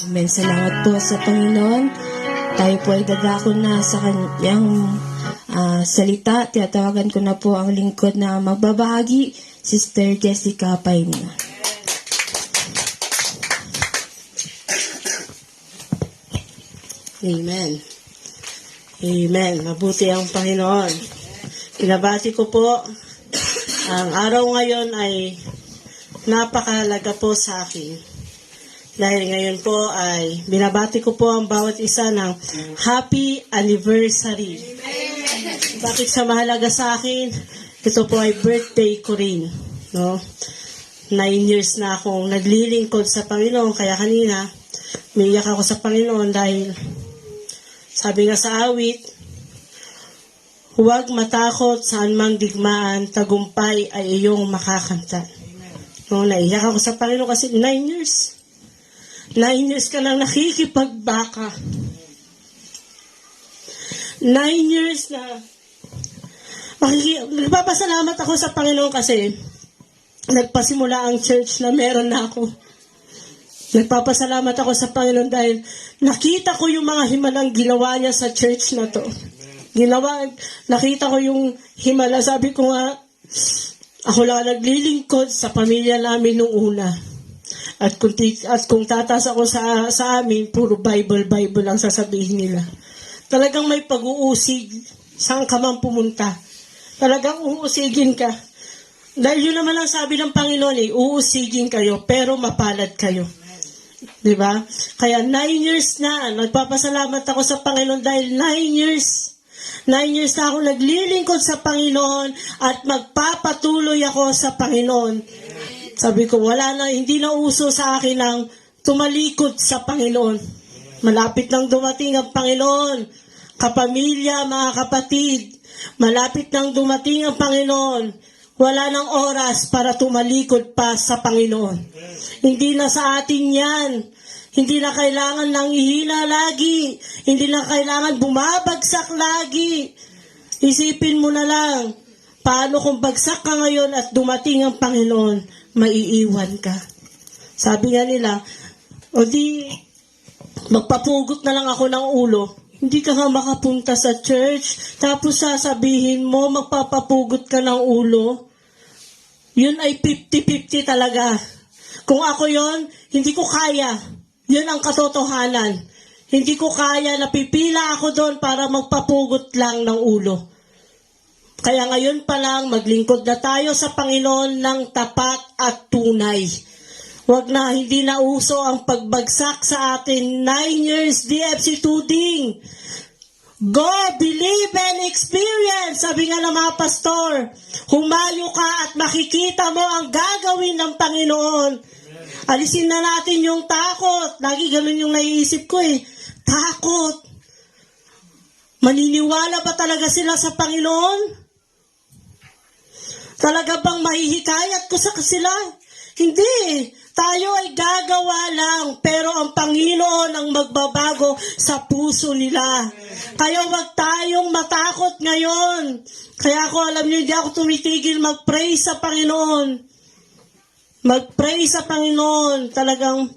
Amen. Salamat po sa Panginoon. Tayo po ay dadako na sa kanyang salita. Tiyatawagan ko na po ang lingkod na magbabahagi, Sister Jessica Paino. Amen. Amen. Mabuti ang Panginoon. Pinabati ko po. Ang araw ngayon ay napakahalaga po sa akin. Dahil ngayon po ay binabati ko po ang bawat isa ng happy anniversary. Bakit siya mahalaga sa akin? Ito po ay birthday ko rin. No? 9 years na akong naglilingkod sa Panginoon. Kaya kanina, umiiyak ako sa Panginoon dahil sabi nga sa awit, huwag matakot saan mang digmaan, tagumpay ay iyong makakanta. No, naiyak ako sa Panginoon kasi 9 years. 9 years ka lang nakikipagbaka. 9 years na nagpapasalamat ako sa Panginoon kasi nagpasimula ang church na meron na ako. Nagpapasalamat ako sa Panginoon dahil nakita ko yung mga himalang ginawa niya sa church na to. Nakita ko yung himala. Sabi ko nga, ako lang naglilingkod sa pamilya namin nung una. At kung tatas ako sa amin, puro Bible lang sasabihin nila. Talagang may pag-uusig. Saan ka man pumunta? Talagang uusigin ka. Dahil yun naman ang sabi ng Panginoon uusigin kayo, pero mapalad kayo. Diba? Kaya 9 years na, nagpapasalamat ako sa Panginoon dahil 9 years na ako naglilingkod sa Panginoon at magpapatuloy ako sa Panginoon. Sabi ko, hindi na uso sa akin ang tumalikod sa Panginoon. Malapit nang dumating ang Panginoon. Kapamilya, mga kapatid, malapit nang dumating ang Panginoon. Wala nang oras para tumalikod pa sa Panginoon. Hindi na sa atin yan. Hindi na kailangan lang ihina lagi. Hindi na kailangan bumabagsak lagi. Isipin mo na lang, paano kung bagsak ka ngayon at dumating ang Panginoon, maiiwan ka. Sabi nga nila, o di, magpapugot na lang ako ng ulo. Hindi ka nga makapunta sa church, tapos sasabihin mo, magpapapugot ka ng ulo. Yun ay 50-50 talaga. Kung ako yon, hindi ko kaya. Yun ang katotohanan. Hindi ko kaya, napipila ako doon para magpapugot lang ng ulo. Kaya ngayon pa lang, maglingkod na tayo sa Panginoon ng tapat at tunay. Wag na, hindi na uso ang pagbagsak sa atin. 9 years DFC Tuding. Go, believe and experience. Sabi nga ng mga pastor, humayo ka at makikita mo ang gagawin ng Panginoon. Alisin na natin yung takot. Lagi ganun yung naiisip ko Takot. Maniniwala ba talaga sila sa Panginoon? Talaga bang mahihikayat ko sa sila? Hindi. Tayo ay gagawa lang, pero ang Panginoon ang magbabago sa puso nila. Kaya wag tayong matakot ngayon. Kaya ako, alam niyo, hindi ako tumitigil mag-pray sa Panginoon. Mag-pray sa Panginoon. Talagang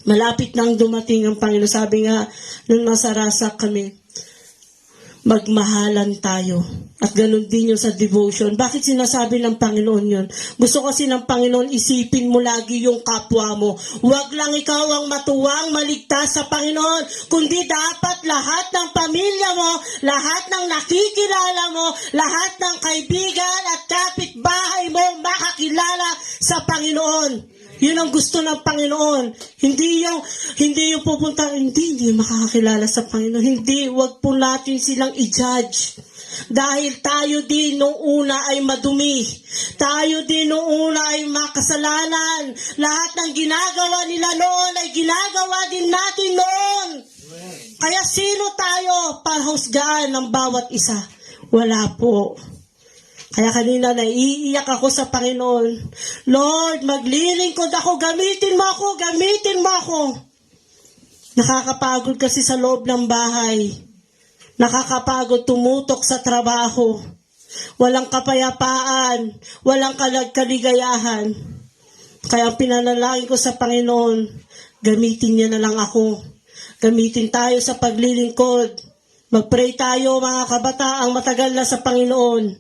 malapit nang dumating ang Panginoon. Sabi nga, nung nasa Rasak kami, magmahalan tayo. At ganun din yung sa devotion. Bakit sinasabi ng Panginoon yun? Gusto kasi ng Panginoon, isipin mo lagi yung kapwa mo. Huwag lang ikaw ang matuwang maligtas sa Panginoon, kundi dapat lahat ng pamilya mo, lahat ng nakikilala mo, lahat ng kaibigan at kapitbahay mo makakilala sa Panginoon. Yun ang gusto ng Panginoon. Hindi yung pupunta, hindi makakakilala sa Panginoon. Hindi, wag po natin silang i-judge. Dahil tayo din nung una ay madumi. Tayo din nung una ay makasalanan. Lahat ng ginagawa nila noon ay ginagawa din natin noon. Kaya sino tayo para husgaan ng bawat isa? Wala po. Kaya kanina naiiyak ako sa Panginoon. Lord, maglilingkod ako, gamitin mo ako. Nakakapagod kasi sa loob ng bahay. Nakakapagod tumutok sa trabaho. Walang kapayapaan, walang kaligayahan. Kaya pinanalangin ko sa Panginoon, gamitin niya na lang ako. Gamitin tayo sa paglilingkod. Mag-pray tayo mga kabataang matagal na sa Panginoon.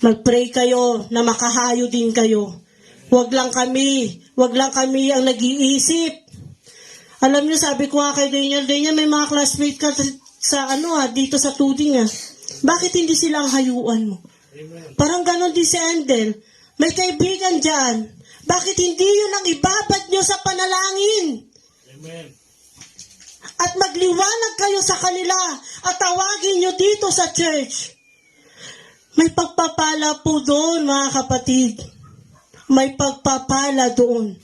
Mag-pray kayo na makahayo din kayo. Wag lang kami ang nag-iisip. Alam niyo, sabi ko nga kay Daniel, may mga classmate ka sa dito sa tuding Bakit hindi sila ang hayuan mo? Amen. Parang ganon din si Endel. May kaibigan dyan. Bakit hindi yun ang ibabad nyo sa panalangin? Amen. At magliwanag kayo sa kanila at tawagin nyo dito sa church. May pagpapala po doon, mga kapatid. May pagpapala doon.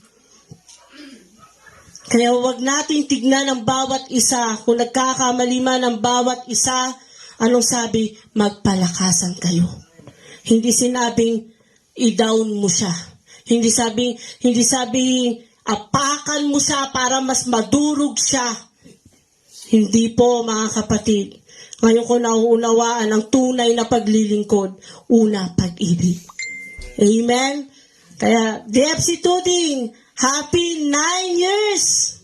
Kaya huwag nating tignan ang bawat isa. Kung nagkakamali man ang bawat isa, anong sabi? Magpalakasan kayo. Hindi sinabing i-down mo siya. Hindi sabing apakan mo siya para mas madurog siya. Hindi po, mga kapatid. Ngayon ko nauunawaan ang tunay na paglilingkod. Una, pag-ibig. Amen? Kaya, DFC Tuding, happy 9 years!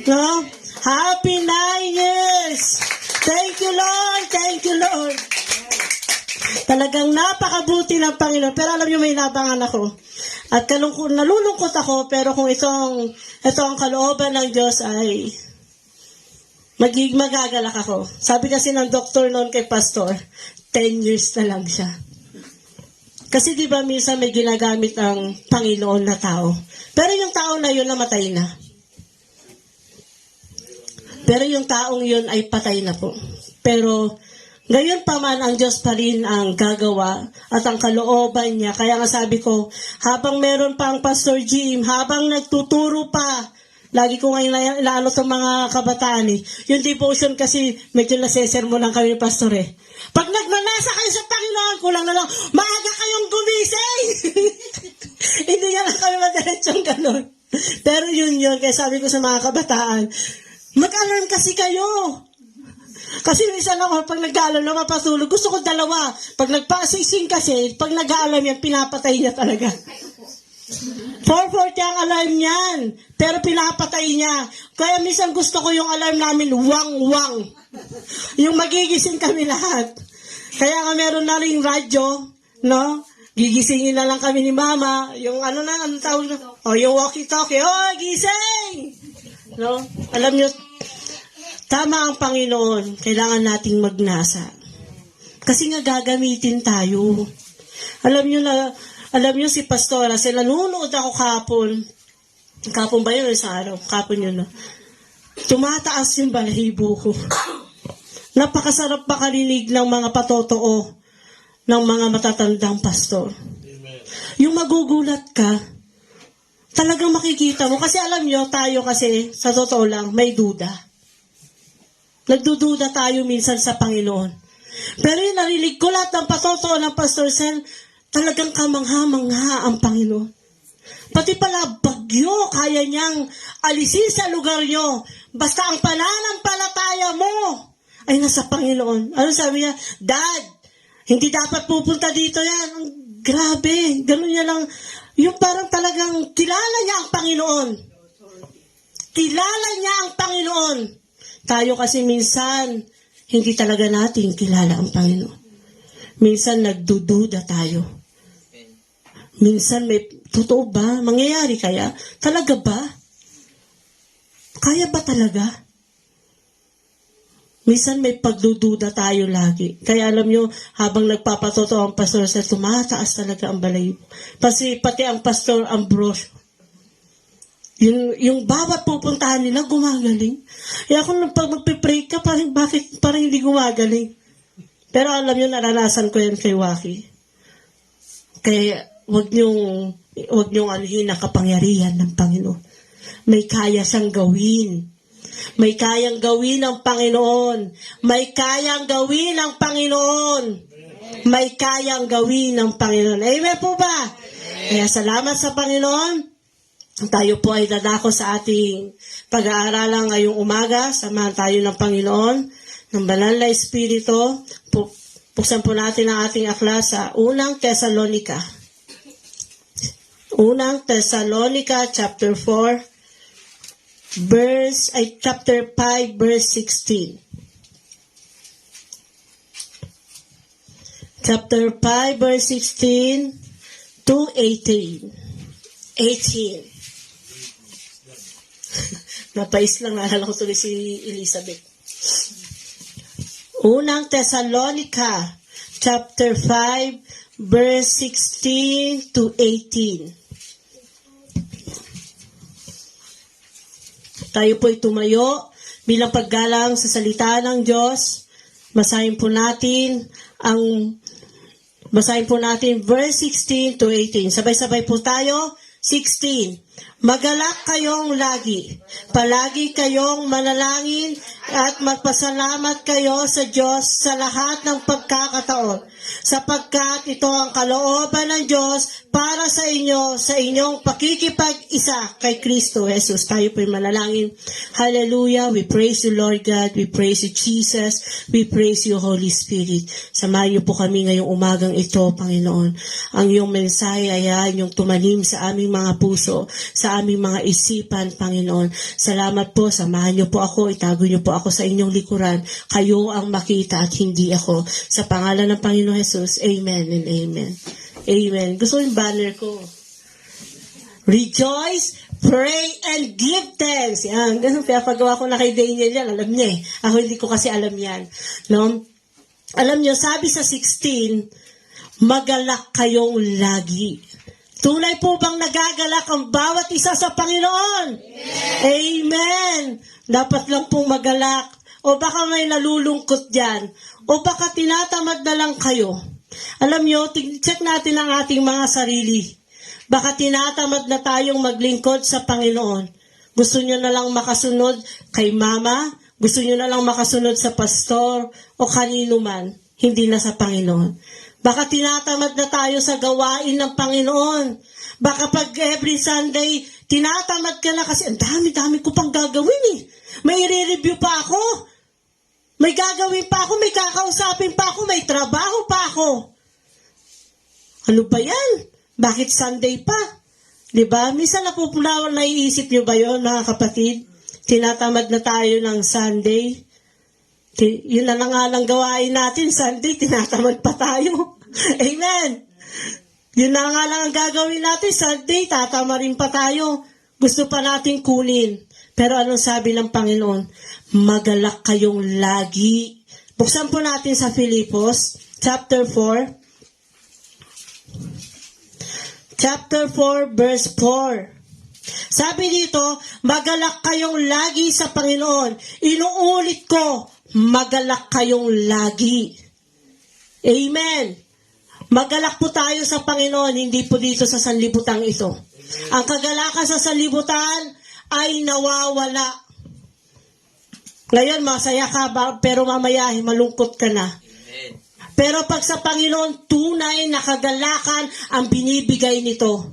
No? Happy 9 years! Thank you, Lord! Thank you, Lord! Talagang napakabuti ng Panginoon. Pero alam niyo, may nabangan ako. At nalulungkot ako, pero kung ito ang kalooban ng Diyos ay magagalak ako. Sabi kasi ng doktor noon kay pastor, 10 years na lang siya. Kasi di ba minsan may ginagamit ang Panginoon na tao. Pero yung tao na yun namatay na. Pero yung taong yun ay patay na po. Pero gayon pa man, ang Diyos pa rin ang gagawa at ang kalooban niya. Kaya nga sabi ko, habang meron pa ang Pastor Jim, habang nagtuturo pa, lagi ko ngayon lalo sa mga kabataan yung devotion kasi medyo nasesermo lang kami ni Pastor Pag nagmanasa kayo sa Panginoon, kulang na lang, maaga kayong gumising! Hindi nga lang kami madiretsong ganun. Pero yun, kaya sabi ko sa mga kabataan, mag-alarm kasi kayo! Kasi minsan ako, pag nag-aalam na mapatulog, gusto ko dalawa. Pag nagpasising kasi, pag nag-aalam yan, pinapatay niya talaga. 4:40 ang alarm niyan, pero pinapatay niya. Kaya minsan gusto ko yung alarm namin, wang-wang. Yung magigising kami lahat. Kaya nga meron na ring radyo, no? Gigisingin na lang kami ni Mama. Yung anong tawag na? Yung walkie-talkie. Gising! No? Alam niyo, tama ang Panginoon. Kailangan nating magnasa. Kasi nga gagamitin tayo. Alam niyo si Pastora, nanonood ako kahapon. Kahapon ba yun? Sa araw? Kahapon yun. No? Tumataas yung balahibo ko. Napakasarap makarinig ng mga patotoo ng mga matatandang pastor. Amen. Yung magugulat ka, talagang makikita mo. Kasi alam niyo, tayo kasi, sa totoo lang, may duda. Nagdududa tayo minsan sa Panginoon. Pero yung narinig ko lahat ng patotoo ng Pastor Sen, talagang kamangha-mangha ang Panginoon. Pati pala bagyo, kaya niyang alisin sa lugar niyo. Basta ang pananampalataya mo ay nasa Panginoon. Ano sabi niya? Dad, hindi dapat pupunta dito yan. Grabe, ganun niya lang. Yung parang talagang kilala niya ang Panginoon. Kilala niya ang Panginoon. Tayo kasi minsan, hindi talaga natin kilala ang Panginoon. Minsan nagdududa tayo. Minsan may, totoo ba? Mangyayari kaya? Talaga ba? Kaya ba talaga? Minsan may pagdududa tayo lagi. Kaya alam nyo, habang nagpapatotoo ang pastor, sa tumataas talaga ang balahibo. Pati ang Pastor Ambrosio. Yung bawat pupuntahan nila, gumagaling. Kaya kung pag magpipray ka, parang hindi gumagaling. Pero alam nyo, naranasan ko yan kay Waki. Kaya wag niyong alhin ang kapangyarihan ng Panginoon. May kaya siyang gawin. May kayang gawin ang Panginoon. May kayang gawin ang Panginoon. May kayang gawin ng Panginoon. Amen po ba? Kaya salamat sa Panginoon. Tayo po ay dadako sa ating pag-aaralan ngayong umaga. Samahan tayo ng Panginoon, ng Banal na Espiritu. Buksan po natin ang ating aklas sa Unang Tesalonica. Unang Tesalonica chapter 4. chapter 5, verse 16. Chapter 5, verse 16 to 18. 18. Napais lang, naalala ko tuloy si Elizabeth. Unang Thessalonica, chapter 5, verse 16 to 18. Tayo po'y tumayo bilang paggalang sa salita ng Diyos. Basahin po natin verse 16 to 18. Sabay-sabay po tayo. 16. Magalak kayong lagi. Palagi kayong manalangin at magpasalamat kayo sa Diyos sa lahat ng pagkakataon. Sapagkat ito ang kalooban ng Diyos para sa inyo, sa inyong pakikipag-isa kay Kristo Jesus. Tayo po'y manalangin. Hallelujah. We praise you, Lord God. We praise you, Jesus. We praise you, Holy Spirit. Samahan niyo po kami ngayong umagang ito, Panginoon. Ang iyong mensahe ay inyong tumanim sa aming mga puso, sa aming mga isipan, Panginoon. Salamat po. Samahan niyo po ako. Itago niyo po ako sa inyong likuran. Kayo ang makita at hindi ako. Sa pangalan ng Panginoon Jesus. Amen and amen. Amen. Gusto yung banner ko. Rejoice, pray, and give thanks. Yan. Ganun, pinapagawa ko na kay Daniel yan. Alam niya eh. Ako hindi ko kasi alam yan. No? Alam niyo, sabi sa 16, magalak kayong lagi. Tunay po bang nagagalak ang bawat isa sa Panginoon? Amen. Dapat lang pong magalak. O baka may nalulungkot dyan. O baka tinatamad na lang kayo. Alam nyo, check natin ang ating mga sarili. Baka tinatamad na tayong maglingkod sa Panginoon. Gusto nyo na lang makasunod kay mama, gusto nyo na lang makasunod sa pastor, o kanino man, hindi na sa Panginoon. Baka tinatamad na tayo sa gawain ng Panginoon. Baka pag every Sunday, tinatamad ka na kasi ang dami-dami ko pang gagawin eh. May i-review pa ako. May gagawin pa ako, may kakausapin pa ako, may trabaho pa ako. Ano ba yan? Bakit Sunday pa? Diba? Minsan naiisip nyo ba yun, mga kapatid? Tinatamad na tayo ng Sunday. Yun na nga lang gawain natin, Sunday, tinatamad pa tayo. Amen! Yun na nga lang ang gagawin natin, Sunday, tatama rin pa tayo. Gusto pa natin kunin. Pero anong sabi ng Panginoon? Magalak kayong lagi. Buksan po natin sa Filipos, chapter 4. Chapter 4, verse 4. Sabi dito, magalak kayong lagi sa Panginoon. Inuulit ko, magalak kayong lagi. Amen. Magalak po tayo sa Panginoon, hindi po dito sa sanlibutan ito. Ang kagalakan sa sanlibutan ay nawawala. Ngayon, masaya ka ba, pero mamaya malungkot ka na. Amen. Pero pag sa Panginoon, tunay na kagalakan ang binibigay nito.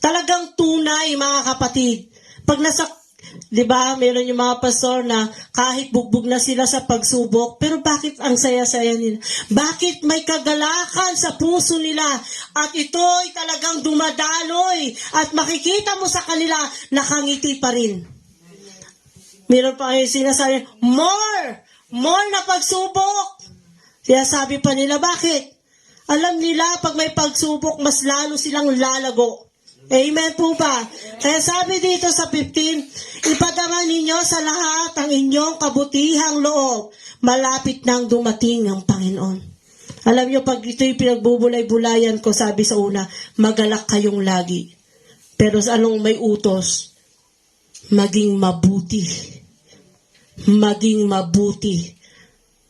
Talagang tunay, mga kapatid. Pag di ba, meron yung mga pastor na kahit bugbog na sila sa pagsubok, pero bakit ang saya-saya nila? Bakit may kagalakan sa puso nila? At ito'y talagang dumadaloy. At makikita mo sa kanila, nakangiti pa rin. Meron pa kayo sinasabi, more na pagsubok. Kaya sabi pa nila, bakit? Alam nila, pag may pagsubok, mas lalo silang lalago. Amen po ba? Kaya sabi dito sa 15, ipadama ninyo sa lahat ang inyong kabutihang loob. Malapit nang dumating ang Panginoon. Alam nyo, pag ito'y pinagbubulay-bulayan ko, sabi sa una, magalak kayong lagi. Pero sa anong may utos? Maging mabuti. Maging mabuti.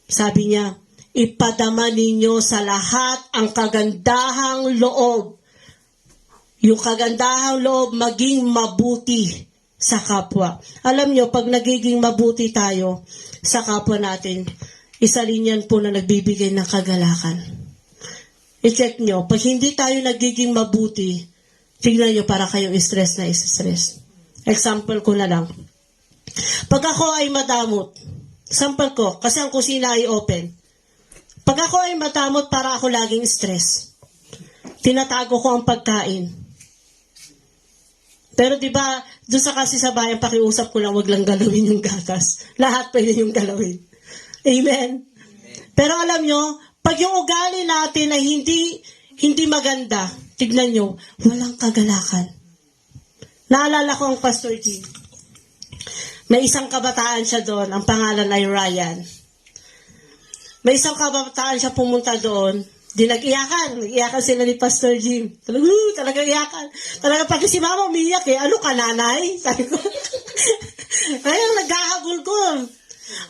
Sabi niya, ipadama ninyo sa lahat ang kagandahang loob. Yung kagandahang loob, maging mabuti sa kapwa. Alam nyo, pag nagiging mabuti tayo sa kapwa natin, isa rin yan po na nagbibigay ng kagalakan. I-check nyo, pag hindi tayo nagiging mabuti, tignan nyo para kayong stress na stress. Example ko na lang. Pag ako ay madamot, example ko, kasi ang kusina ay open. Pag ako ay madamot, para ako laging stress. Tinatago ko ang pagkain. Pero di ba, doon sa kasi sa bayan, pakiusap ko lang, wag lang galawin yung gatas. Lahat pwede yung galawin. Amen? Pero alam nyo, pag yung ugali natin ay hindi maganda, tignan nyo, walang kagalakan. Naalala ko ang Pastor G. May isang kabataan siya doon, ang pangalan ay Ryan. May isang kabataan siya pumunta doon, nag-iyakan sila ni Pastor Jim. Talaga iyakan. Talaga pag si mama umiyak ano ka nanay? Sabi ko. Ayun, naghahabol ko.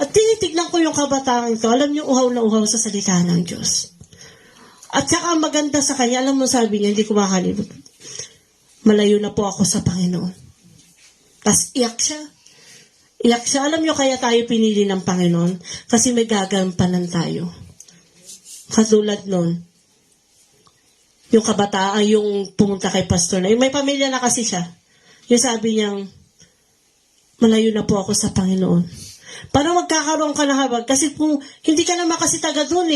At tinitignan ko yung kabataan ito. Alam niyo, uhaw na uhaw sa salita ng Diyos. At saka maganda sa kanya, alam mo sabi niya, hindi ko makalimutan. Malayo na po ako sa Panginoon. Tapos iyak siya. Iyak siya. Alam niyo kaya tayo pinili ng Panginoon? Kasi may gagampanan tayo. Katulad nun, yung kabataan, yung pumunta kay pastor na, may pamilya na kasi siya. Yung sabi niyang, malayo na po ako sa Panginoon. Paano magkakaroon ka ng habag? Kasi kung hindi ka naman kasi taga doon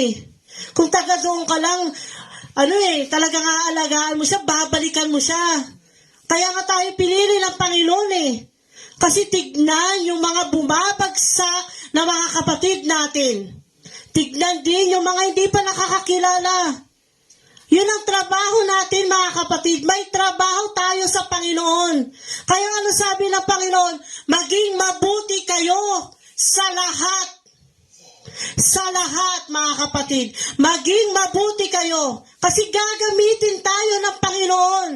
Kung taga doon ka lang, talagang aalagaan mo siya, babalikan mo siya. Kaya nga tayo pinili ng Panginoon Kasi tignan yung mga bumabagsak na mga kapatid natin. Tignan din yung mga hindi pa nakakakilala. Yun ang trabaho natin, mga kapatid. May trabaho tayo sa Panginoon. Kaya ano sabi ng Panginoon? Maging mabuti kayo sa lahat. Sa lahat, mga kapatid. Maging mabuti kayo. Kasi gagamitin tayo ng Panginoon.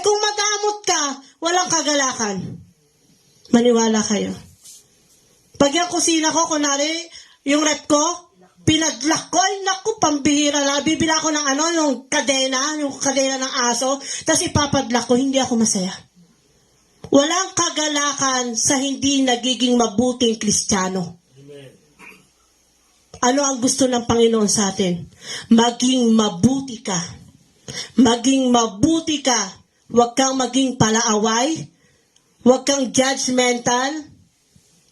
Kung madamot ka, walang kagalakan. Maniwala kayo. Pag yung kusina ko, kunwari, yung rep ko, pinadlock ko, ay naku, pambihira na. Bibila ko ng yung kadena ng aso, tapos ipapadlock ko, hindi ako masaya. Walang kagalakan sa hindi nagiging mabuting Kristiyano. Ano ang gusto ng Panginoon sa atin? Maging mabuti ka. Maging mabuti ka. Huwag kang maging palaaway. Huwag kang judgmental.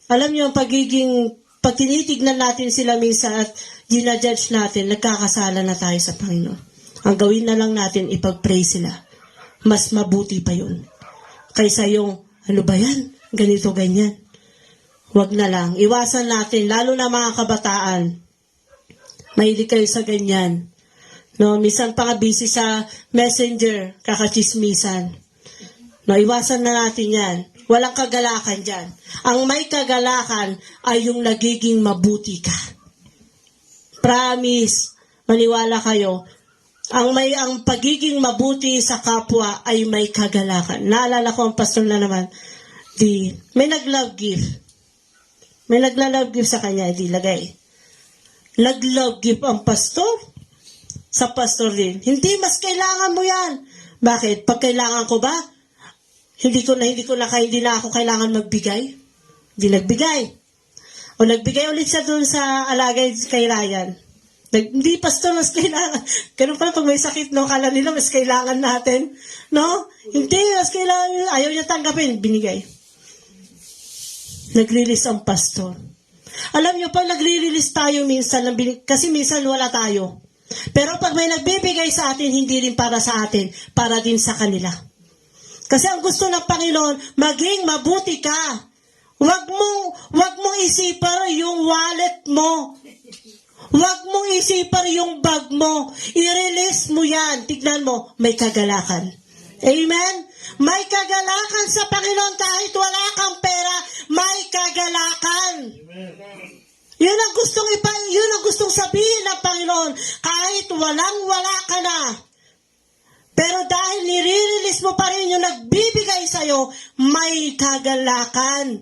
Alam niyo, pag tinitignan natin sila minsan at ginajudge natin, nagkakasala na tayo sa Panginoon. Ang gawin na lang natin, ipag-pray sila. Mas mabuti pa yun. Kaysa yung, ano ba yan? Ganito, ganyan. Huwag na lang. Iwasan natin, lalo na mga kabataan. Mahilig kayo sa ganyan. No, minsan pa nga busy sa messenger, kakachismisan. No, iwasan na natin yan. Walang kagalakan dyan. Ang may kagalakan ay yung nagiging mabuti ka. Promise, maniwala kayo, ang pagiging mabuti sa kapwa ay may kagalakan. Naalala ko ang pastor na naman, may nag-love gift. May nagla-love gift sa kanya, lagay. Nag-love gift ang pastor sa pastor din. Hindi, mas kailangan mo yan. Bakit? Pag kailangan ko ba? Hindi na ako kailangan magbigay. Hindi nagbigay. O nagbigay ulit siya doon sa alagay kay Ryan. Hindi, pastor, mas kailangan. Ganun pala pag may sakit, kala nila mas kailangan natin. No? Hindi, mas kailangan. Ayaw niya tanggapin. Binigay. Nag-release ang pastor. Alam niyo, pag nagre-release tayo minsan, kasi minsan wala tayo. Pero pag may nagbibigay sa atin, hindi rin para sa atin, para din sa kanila. Kasi ang gusto ng Panginoon, maging mabuti ka. Huwag mong isipan yung wallet mo. Huwag mong isipan yung bag mo. I-release mo yan. Tignan mo, may kagalakan. Amen? May kagalakan sa Panginoon kahit wala kang pera, may kagalakan. Yun ang gustong sabihin ng Panginoon. Kahit walang-wala ka na. Pero dahil nire-release mo pa rin yung nagbibigay sa'yo, may kagalakan.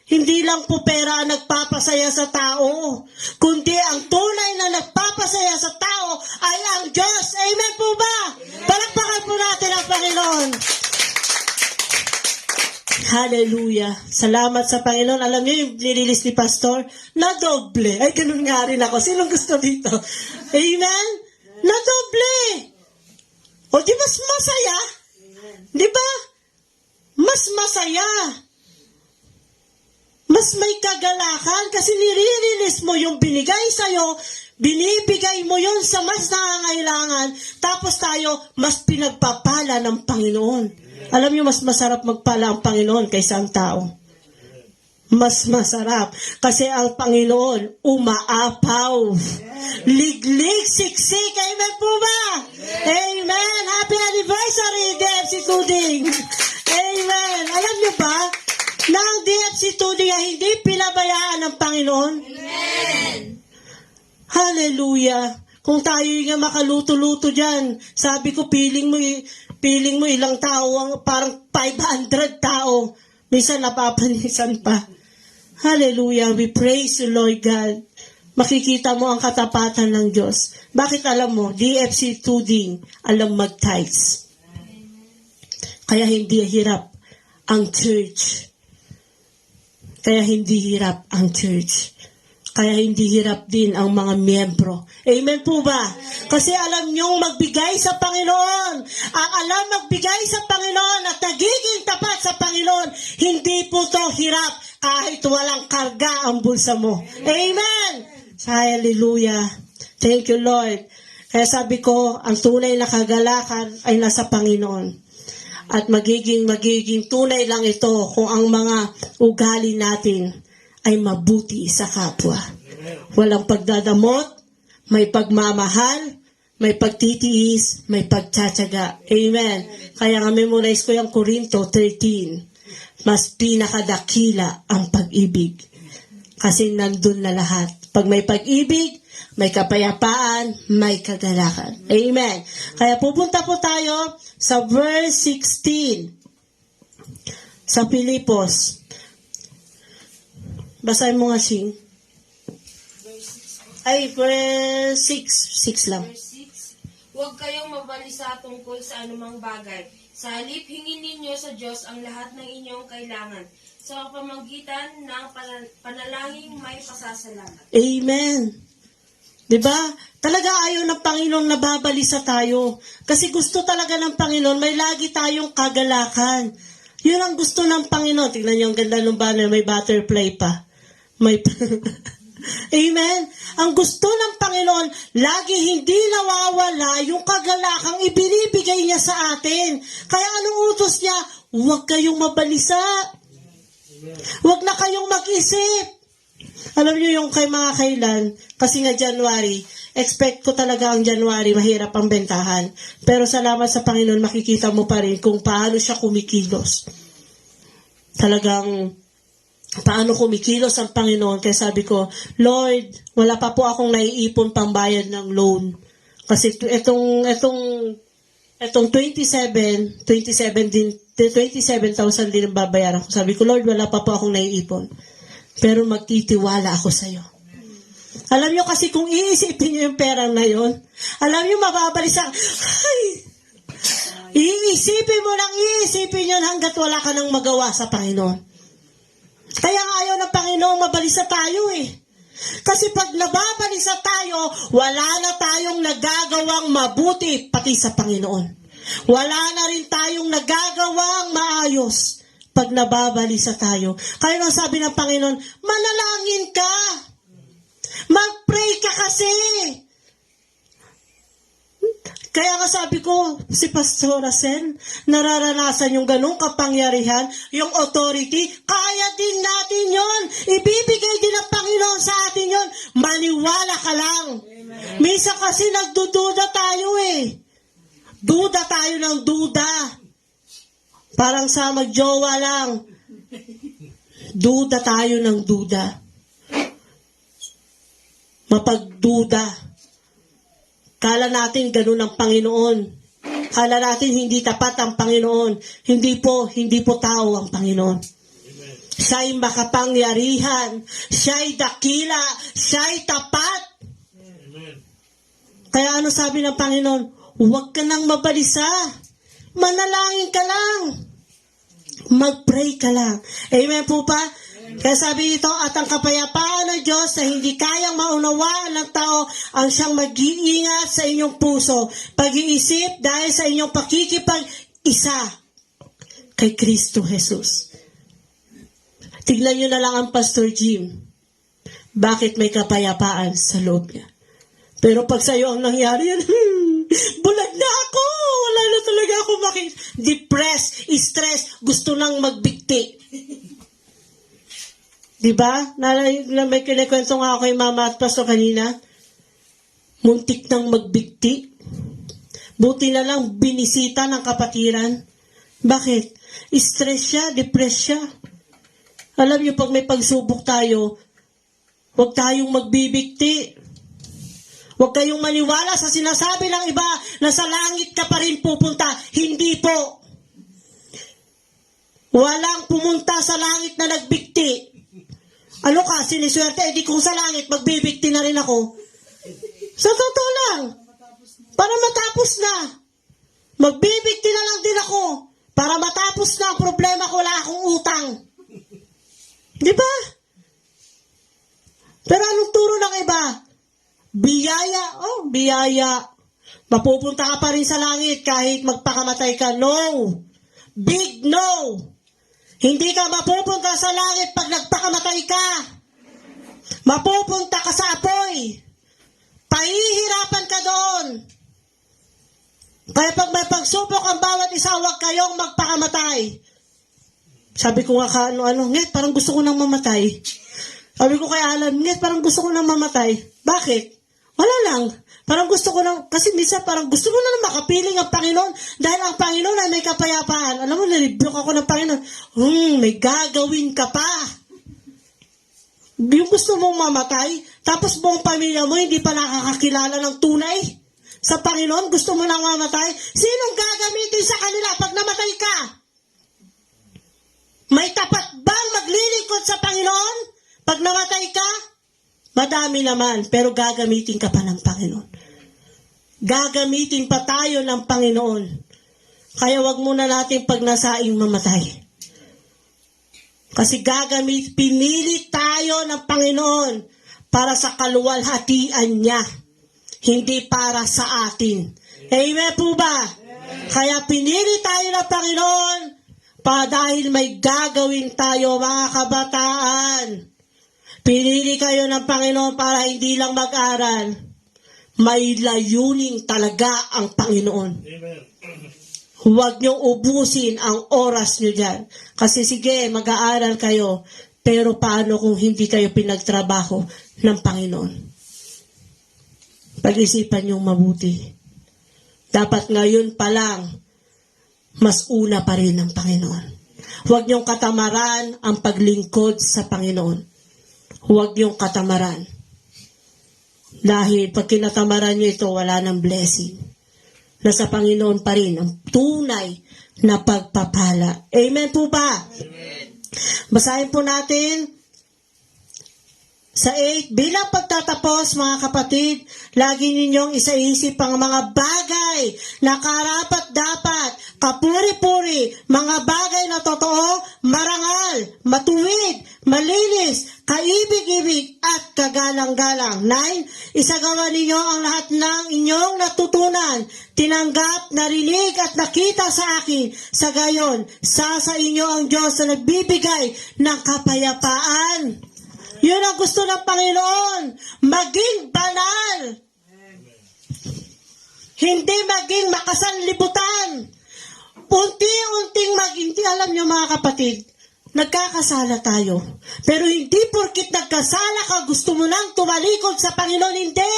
Hindi lang po pera ang nagpapasaya sa tao, kundi ang tunay na nagpapasaya sa tao ay ang Diyos. Amen po ba? Palakpakan po natin ang Panginoon. Hallelujah. Salamat sa Panginoon. Alam niyo yung nirelease ni Pastor? Na doble. Ay, ganun nga rin ako. Sinong gusto dito? Amen? Na doble. O di mas masaya? Di ba? Mas masaya. Mas may kagalakan kasi nire-release mo yung binigay sa'yo, binibigay mo yun sa mas nangangailangan, tapos tayo mas pinagpapala ng Panginoon. Alam niyo, mas masarap magpala ang Panginoon kaysa ang tao. Mas masarap. Kasi ang Panginoon, umaapaw. Liglig, siksik. Amen po ba? Amen. Happy anniversary, DFC Tuding. Amen. Alam niyo ba, na ang DFC Tuding ay hindi pinabayaan ng Panginoon? Amen. Hallelujah. Kung tayo nga makaluto-luto dyan, sabi ko, piling mo ilang tao, parang 500 tao. Minsan napapanisan pa. Hallelujah. We praise you, Lord God. Makikita mo ang katapatan ng Diyos. Bakit alam mo? DFC Tuding, alam mag-tithes. Kaya hindi hirap ang church. Kaya hindi hirap ang church. Kaya hindi hirap din ang mga miyembro. Amen po ba? Kasi alam niyong magbigay sa Panginoon. Ang alam magbigay sa Panginoon at nagiging tapat sa Panginoon, hindi po to hirap kahit walang karga ang bulsa mo. Amen! Hallelujah. Thank you, Lord. Kaya sabi ko, ang tunay na kagalakan ay nasa Panginoon. At magiging tunay lang ito kung ang mga ugali natin ay mabuti sa kapwa. Walang pagdadamot, may pagmamahal, may pagtitiis, may pagtsatsaga. Amen. Kaya nga memorize ko yung Corinto 13. Mas pinakadakila ang pag-ibig. Kasi nandun na lahat. Pag may pag-ibig, may kapayapaan, may kagalakan. Amen. Kaya pupunta po tayo sa verse 16. Sa Pilipos. Basahin mo nga, Sing. Ay, verse 6. 6 lang. Verse 6. Huwag kayong mabalisa tungkol sa anumang bagay. Sa halip, hingin ninyo sa Diyos ang lahat ng inyong kailangan. Sa pamamagitan ng panalangin may pasasalamat. Amen. Diba? Talaga ayaw ng Panginoon na babalisa tayo. Kasi gusto talaga ng Panginoon, may lagi tayong kagalakan. Yun ang gusto ng Panginoon. Tingnan niyo ang ganda ng banner, may butterfly pa. May Amen. Ang gusto ng Panginoon, lagi hindi nawawala yung kagalakang ibinibigay niya sa atin. Kaya anong utos niya? Huwag kayong mabalisa. Huwag na kayong mag-isip. Alam niyo yung kay mga kailan, kasi nga January, expect ko talaga ang January, mahirap ang bentahan. Pero salamat sa Panginoon, makikita mo pa rin kung paano siya kumikilos. Talagang paano kumikilos ang Panginoon. Kaya sabi ko, Lord, wala pa po akong naiipon pang bayad ng loan. Kasi itong 27,000 din ang babayaran ko. Sabi ko, Lord, wala pa po akong naiipon. Pero magtitiwala ako sa'yo. Alam nyo kasi kung iisipin nyo yung perang na yon, alam nyo mababalik sa, iisipin yun hanggat wala ka nang magawa sa Panginoon. Kaya ayaw ng Panginoon mabalisa tayo eh. Kasi pag nababalisa tayo, wala na tayong nagagawang mabuti pati sa Panginoon. Wala na rin tayong nagagawang maayos pag nababalisa tayo. Kaya nang sabi ng Panginoon, manalangin ka. Mag-pray ka kasi. Kaya nga sabi ko, si Pastor Racel, nararanasan yung ganung kapangyarihan, yung authority, kaya din natin yon. Ibibigay din ng Panginoon sa atin yon. Maniwala ka lang. Amen. Minsan kasi nagdududa tayo eh. Duda tayo ng duda. Parang sa magjowa lang. Duda tayo ng duda. Mapagduda. Kala natin ganun ang Panginoon. Kala natin hindi tapat ang Panginoon. Hindi po tao ang Panginoon. Amen. Siya'y makapangyarihan. Siya'y dakila. Siya'y tapat. Amen. Kaya ano sabi ng Panginoon? Huwag ka nang mabalisa. Manalangin ka lang. Mag-pray ka lang. Amen po pa? Kaya sabi dito, at ang kapayapaan ng Diyos na hindi kayang maunawaan ng tao ang siyang mag-iingat sa inyong puso, pag-iisip dahil sa inyong pakikipag-isa kay Kristo Jesus. Tignan nyo na lang ang Pastor Jim. Bakit may kapayapaan sa loob niya? Pero pag sa'yo ang nangyari yan, bulag na ako. Wala na talaga ako depressed, stress, gusto nang magbigti. Diba? May kinikwento nga ako kay Mama at Pastor kanina. Muntik nang magbigti. Buti na lang binisita ng kapatiran. Bakit? Stress siya, depressed siya. Alam niyo, pag may pagsubok tayo, huwag tayong magbibigti. Huwag kayong maniwala sa sinasabi ng iba na sa langit ka pa rin pupunta. Hindi po. Walang pumunta sa langit na nagbigti. Ano ka, siniswerte? Di kung sa langit, magbibigti na rin ako. Sa totoo lang. Para matapos na. Magbibigti na lang din ako. Para matapos na ang problema ko, wala akong utang. Di ba? Pero anong turo ng iba? Biyaya. Oh, biyaya. Mapupunta ka pa rin sa langit kahit magpakamatay ka. No. Big no. Hindi ka mapupunta sa langit pag nagpakamatay ka. Mapupunta ka sa apoy. Pahihirapan ka doon. Kaya pag may pagsubok ang bawat isa, huwag kayong magpakamatay. Sabi ko nga Nget, parang gusto ko nang mamatay. Sabi ko kay Alan, Nget, parang gusto ko nang mamatay. Bakit? Wala lang. Parang gusto ko nang, kasi minsan parang gusto mo na makapiling ang Panginoon dahil ang Panginoon ay may kapayapaan. Alam mo, naribyok ako ng Panginoon. May gagawin ka pa. Yung gusto mong mamatay, tapos buong pamilya mo hindi pa nakakakilala ng tunay sa Panginoon, gusto mo nang mamatay, sinong gagamitin sa kanila pag namatay ka? May tapat bang maglilingkod sa Panginoon pag namatay ka? Madami naman, pero gagamitin ka pa ng Panginoon. Gagamitin pa tayo ng Panginoon. Kaya wag muna natin pagnasaing mamatay. Kasi pinili tayo ng Panginoon para sa kaluwalhatian niya. Hindi para sa atin. Amen po ba? Kaya pinili tayo ng Panginoon dahil may gagawin tayo, mga kabataan. Pinili kayo ng Panginoon para hindi lang mag-aral. May layunin talaga ang Panginoon. Amen. Huwag niyong ubusin ang oras niyo dyan. Kasi sige, mag-aaral kayo. Pero paano kung hindi kayo pinagtrabaho ng Panginoon? Pag-isipan niyong mabuti. Dapat ngayon pa lang, mas una pa rin ang Panginoon. Huwag niyong katamaran ang paglingkod sa Panginoon. Huwag niyong katamaran. Dahil pag kinatamaran niyo ito, wala ng blessing. Nasa Panginoon pa rin ang tunay na pagpapala. Amen po ba? Amen. Basahin po natin sa 8, bilang pagtatapos, mga kapatid, lagi ninyong isaisip ang mga bagay na karapat-dapat, kapuri-puri, mga bagay na totoo, marangal, matuwid, malinis, kaibig-ibig, at kagalang-galang. 9, isagawa ninyo ang lahat ng inyong natutunan, tinanggap, narinig, at nakita sa akin. Sa gayon, sa inyo ang Diyos na nagbibigay ng kapayapaan. Yun ang gusto ng Panginoon. Maging banal. Hindi maging makasanlibutan. Unti-unting hindi alam niyo mga kapatid, nagkakasala tayo. Pero hindi porkit nagkasala ka, gusto mo nang tumalikod sa Panginoon. Hindi.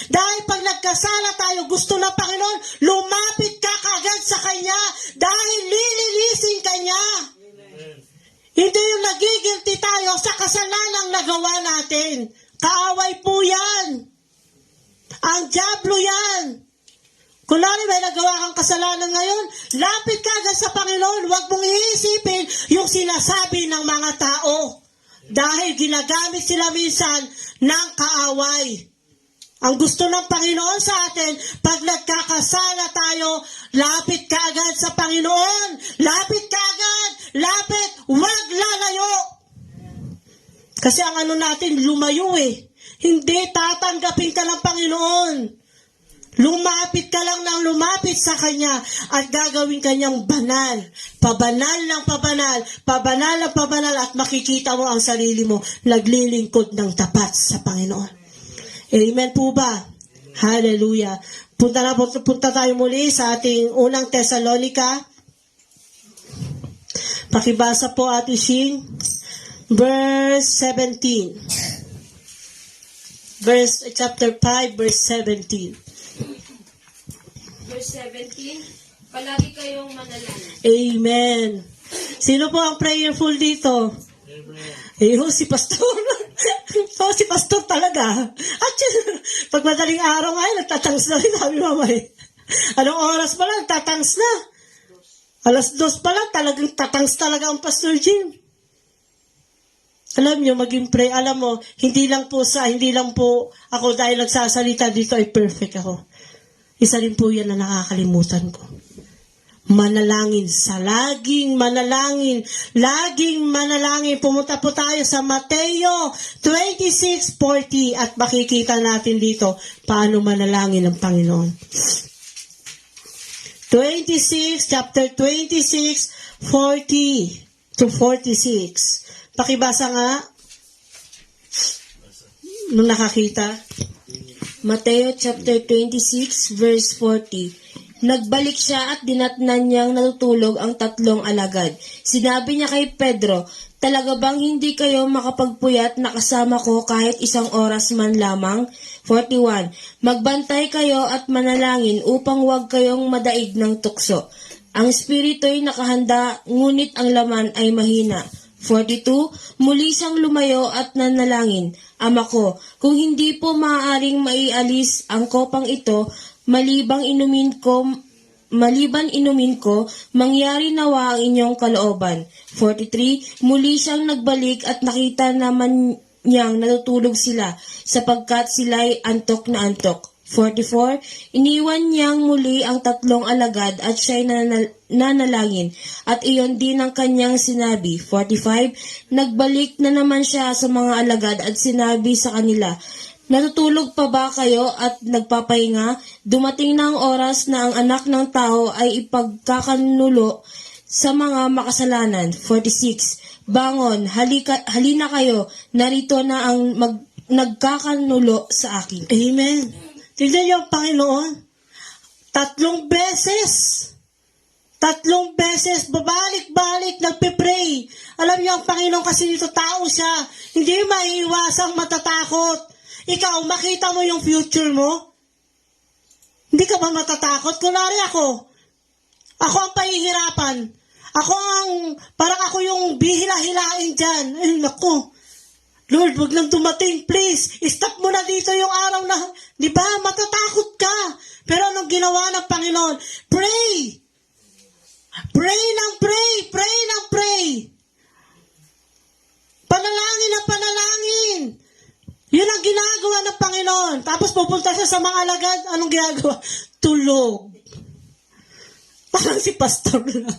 Dahil pag nagkasala tayo, gusto ng Panginoon, lumapit ka kagad sa Kanya dahil lilinisin Kanya. Hindi yung nagigilty tayo sa kasalanang nagawa natin. Kaaway po yan. Ang dyablo yan. Kunwari may nagawa kang kasalanan ngayon, lapit ka agad sa Panginoon. Huwag mong iisipin yung sinasabi ng mga tao. Dahil ginagamit sila minsan ng kaaway. Ang gusto ng Panginoon sa atin, pag nagkakasala tayo, lapit ka agad sa Panginoon. Lapit ka agad. Lapit. Huwag lalayo. Kasi ang natin, lumayo eh. Hindi tatanggapin ka ng Panginoon. Lumapit ka lang ng lumapit sa Kanya at gagawin Kanyang banal. Pabanal ng pabanal. Pabanal ng pabanal at makikita mo ang sarili mo naglilingkod ng tapat sa Panginoon. Amen po ba? Hallelujah. Punta tayo muli sa ating unang Tesalonica. Pakibasa po Ate Shing. Verse 17. Chapter 5, verse 17. Verse 17, palagi kayong manalangin. Amen. Sino po ang prayerful dito? Si Pastor. Si Pastor talaga. At pag madaling araw nga, nagtatangs na rin, sabi mamay. Anong oras pa lang, tatangs na. 2:00 pa lang, talagang tatangs talaga ang Pastor Jim. Alam nyo, maging pray. Alam mo, hindi lang po ako dahil nagsasalita dito ay perfect ako. Isa rin po yan na nakakalimutan ko. Manalangin, laging manalangin. Pumunta po tayo sa Mateo 26:40 at makikita natin dito paano manalangin ang Panginoon. Chapter 26, 40 to 46. Pakibasa nga. Nung nakakita. Mateo chapter 26 verse 40. Nagbalik siya at dinatnan niyang natutulog ang 3 alagad. Sinabi niya kay Pedro, "Talaga bang hindi kayo makapagpuyat na kasama ko kahit 1 oras man lamang?" 41. Magbantay kayo at manalangin upang huwag kayong madaig ng tukso. Ang espiritu'y nakahanda, ngunit ang laman ay mahina. 42. Muli siyang lumayo at nanalangin, "Ama ko, kung hindi po maaaring maialis ang kopang ito, maliban inumin ko, mangyari nawa ang inyong kalooban." 43. Muli siyang nagbalik at nakita naman niyang natutulog sila, sapagkat sila'y antok na antok. 44. Iniwan niyang muli ang 3 alagad at siya'y nanalangin, at iyon din ang kanyang sinabi. 45. Nagbalik na naman siya sa mga alagad at sinabi sa kanila, "Natutulog pa ba kayo at nagpapahinga? Dumating na ang oras na ang anak ng tao ay ipagkakanulo sa mga makasalanan." 46. Bangon, halina kayo, narito na ang nagkakanulo sa akin. Amen. Tignan niyo ang Panginoon. 3 beses, babalik-balik, nagpe-pray. Alam niyo ang Panginoon kasi dito tao siya. Hindi maiiwasang matatakot. Ikaw, makita mo yung future mo? Hindi ka ba matatakot? Kunwari ako ang pahihirapan. Parang ako yung bihila-hilain dyan. Ay, naku. Lord, wag lang dumating, please. Stop mo na dito yung araw na, di ba, matatakot ka. Pero anong ginawa ng Panginoon? Pray! Pray ng pray! Pray ng pray! Panalangin ng panalangin! Yun ang ginagawa ng Panginoon. Tapos pupunta siya sa mga alagad. Anong ginagawa? Tulog. Parang si Pastor lang.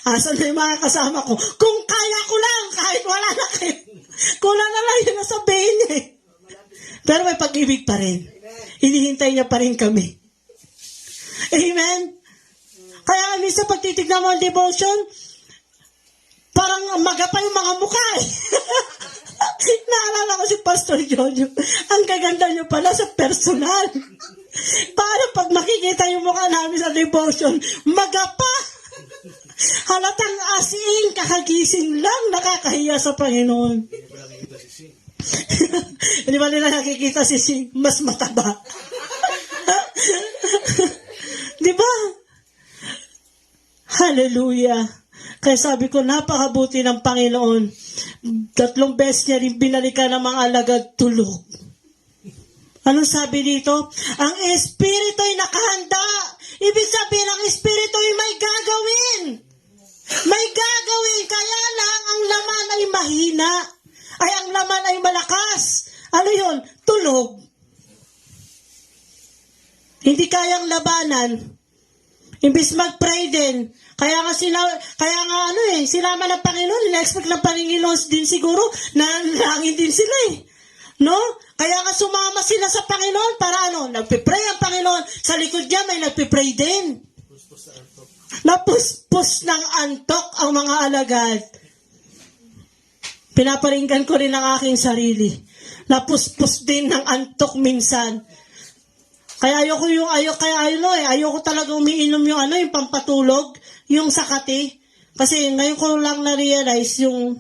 Asan na yung mga kasama ko? Kung kaya ko lang, kahit wala na kayo. Kulang na lang yun nasabihin niya eh. Pero may pag-ibig pa rin. Hinihintay niya pa rin kami. Amen? Kaya minsan pag titignan mo ang devotion, parang magapa yung mga mukha eh. Naalala ko si Pastor Jojo. Ang kaganda niyo pala sa personal. Paano pag makikita yung mukha namin sa devotion, magapa. Halatang as-in, kakagising lang, nakakahiya sa Panginoon. Hindi ba nila nakikita si Sing? Mas mataba. Di ba? Hallelujah. Kaya sabi ko, napakabuti ng Panginoon. 3 beses niya rin binalikan ng mga alagad tulog. Anong sabi dito? Ang Espiritu'y nakahanda. Ibig sabihin, ang Espiritu'y may gagawin. May gagawin. Kaya lang, ang laman ay mahina. Ay, ang laman ay malakas. Ano yun? Tulog. Hindi kayang labanan. Imbis mag-pray din. Kaya nga sinama ng Panginoon, ina-expect ng Panginoon din siguro na langin din sila eh. No? Kaya nga sumama sila sa Panginoon para nagpipray ang Panginoon. Sa likod niya may nagpipray din. Napuspos ng antok ang mga alagad. Pinaparinggan ko rin ang aking sarili. Napuspos din ng antok minsan. Kaya ayoko talaga umiinom yung yung pampatulog, yung sakati. Kasi ngayon ko lang na-realize yung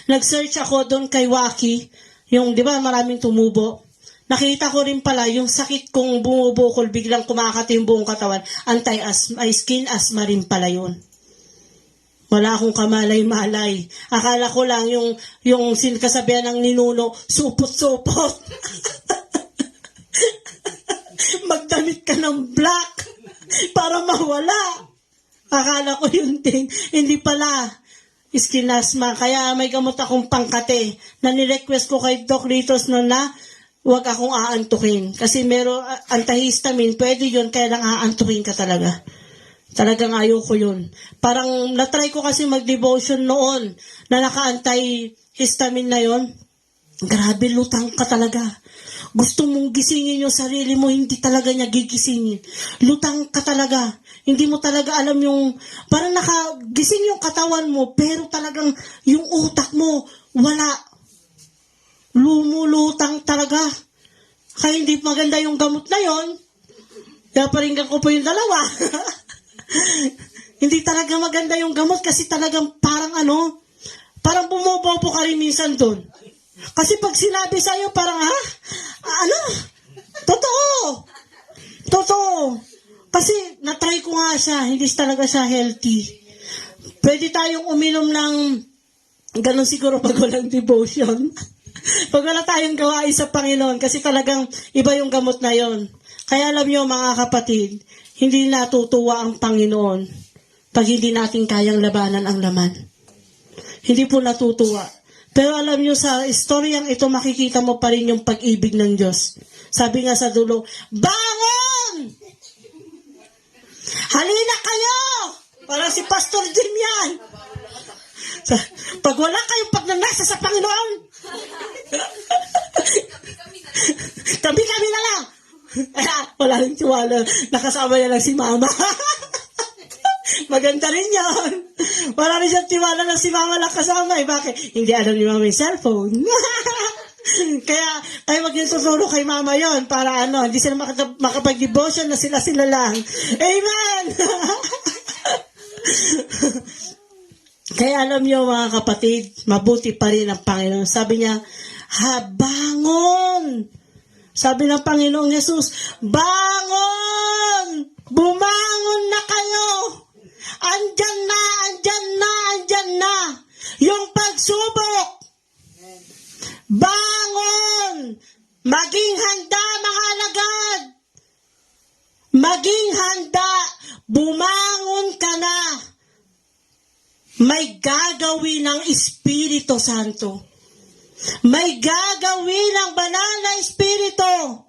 nag-search ako doon kay Waki, yung, di ba, maraming tumubo. Nakita ko rin pala yung sakit kong bumubukol, biglang kumakati yung buong katawan, anti-asthma, ay skin asthma rin pala yun. Wala akong kamalay-malay. Akala ko lang yung kasabihan ng ninuno, supot-supot. Magdamit ka ng black para mawala. Akala ko yun din. Hindi pala. Skin asthma. Kaya may gamot akong pangkate na nirequest ko kay Doc Ritos noon na huwag akong aantukin. Kasi meron antihistamine, pwede yun, kaya lang aantukin ka talaga. Talagang ayoko yun. Parang natry ko kasi mag-devotion noon na naka-antihistamine na yun. Grabe, lutang ka talaga. Gusto mong gisingin yung sarili mo, hindi talaga niya gigisingin. Lutang ka talaga. Hindi mo talaga alam parang nakagising yung katawan mo, pero talagang yung utak mo, wala. Lumulutang talaga. Kaya hindi maganda yung gamot na yon. Kaya paringgan ko po yung dalawa. Hindi talaga maganda yung gamot kasi talagang parang bumubobo ka rin minsan doon. Kasi pag sinabi sa'yo, parang, Totoo. Kasi natry ko nga siya, hindi talaga siya healthy. Pwede tayong uminom ng ganun siguro pag walang devotion. Pag wala tayong gawain sa Panginoon, kasi talagang iba yung gamot na yon. Kaya alam niyo mga kapatid, hindi natutuwa ang Panginoon pag hindi natin kayang labanan ang laman. Hindi po natutuwa. Pero alam niyo, sa istoryang ito, makikita mo pa rin yung pag-ibig ng Diyos. Sabi nga sa dulo, bangon! Halina kayo! Para si Pastor Jim yan. Pag wala kayong pagnanasa sa Panginoon, kami na lang. Wala rin tiwala. Nakasama niya lang si Mama. Maganda rin yan. Wala rin siyang tiwala na si Mama lang kasama. Bakit? Hindi alam ni Mama yung cellphone. Kaya wag yung tuturo kay Mama yon para hindi sila makapag-devotion na sila lang. Amen! Kaya alam niyo mga kapatid, mabuti pa rin ang Panginoon. Sabi niya, bangon! Sabi ng Panginoong Jesus, bangon! Bumangon na kayo! Andyan na! Yung pagsubok! Bangon! Maging handa mga alagad! Maging handa! Bumangon ka na! May gagawin ng Espiritu Santo. May gagawin ng banal na Espiritu.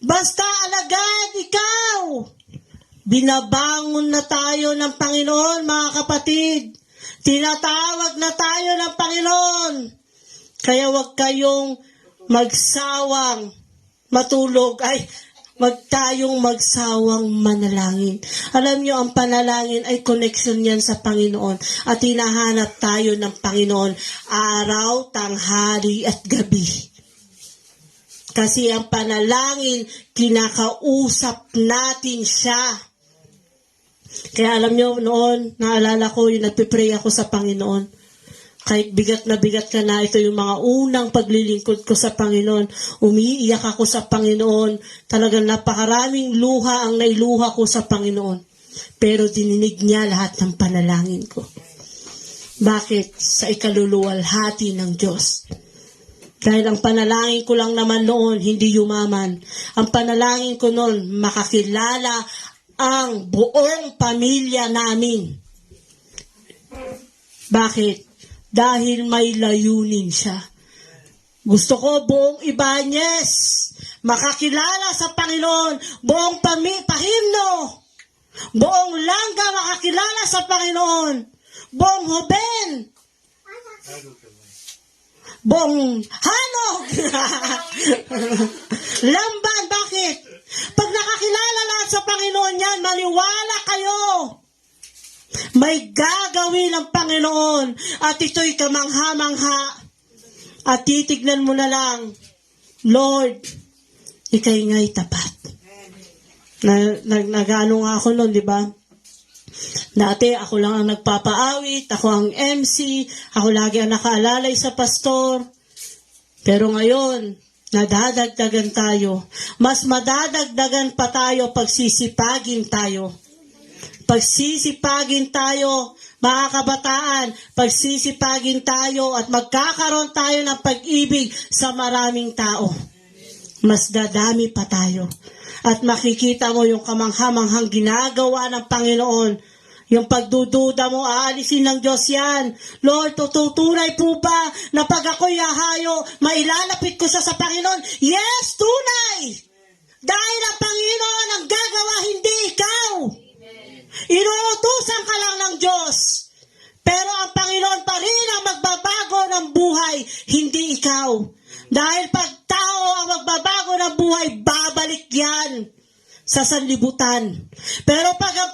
Basta alagad ikaw. Binabangon na tayo ng Panginoon, mga kapatid. Tinatawag na tayo ng Panginoon. Kaya huwag kayong magsawang matulog. Wag tayong magsawang manalangin. Alam niyo, ang panalangin ay connection yan sa Panginoon. At hinahanap tayo ng Panginoon araw, tanghali at gabi. Kasi ang panalangin, kinakausap natin siya. Kaya alam niyo, noon, naalala ko, yung nagpipray ako sa Panginoon. Kahit bigat na ito yung mga unang paglilingkod ko sa Panginoon. Umiiyak ako sa Panginoon. Talagang napakaraming luha ang nailuha ko sa Panginoon. Pero dininig niya lahat ng panalangin ko. Bakit? Sa ikaluluwalhati ng Diyos. Dahil ang panalangin ko lang naman noon, hindi yumaman. Ang panalangin ko noon, makakilala ang buong pamilya namin. Bakit? Dahil may layunin siya. Gusto ko buong Ibanez makakilala sa Panginoon, buong pahimno, buong Langga makakilala sa Panginoon, buong Hoben, buong Hanog, Lamban. Bakit? Pag nakakilala lahat sa Panginoon yan, maniwala kayo. May gagawin ang Panginoon at ito'y kamangha-mangha. At titignan mo na lang, Lord, ikay nga'y tapat. Nag-ano nga ako noon, di ba? Dati, ako lang ang nagpapaawit, ako ang MC, ako lagi ang nakaalalay sa pastor. Pero ngayon, nadadagdagan tayo. Mas madadagdagan pa tayo pag sisipagin tayo. Pagsisipagin tayo, mga kabataan, pagsisipagin tayo at magkakaroon tayo ng pag-ibig sa maraming tao. Mas dadami pa tayo. At makikita mo yung kamanghamanghang ginagawa ng Panginoon. Yung pagdududa mo, aalisin ng Diyos yan. Lord, tututunay po ba na pag ako'y hahayo, mailalapit ko siya sa Panginoon? Yes, tunay! Dahil ang Panginoon ang gagawa, hindi ikaw. Inuutusan ka lang ng Diyos. Pero ang Panginoon pa rin ang magbabago ng buhay, hindi ikaw. Dahil pag tao ang magbabago ng buhay, babalik yan sa sanlibutan. Pero pag ang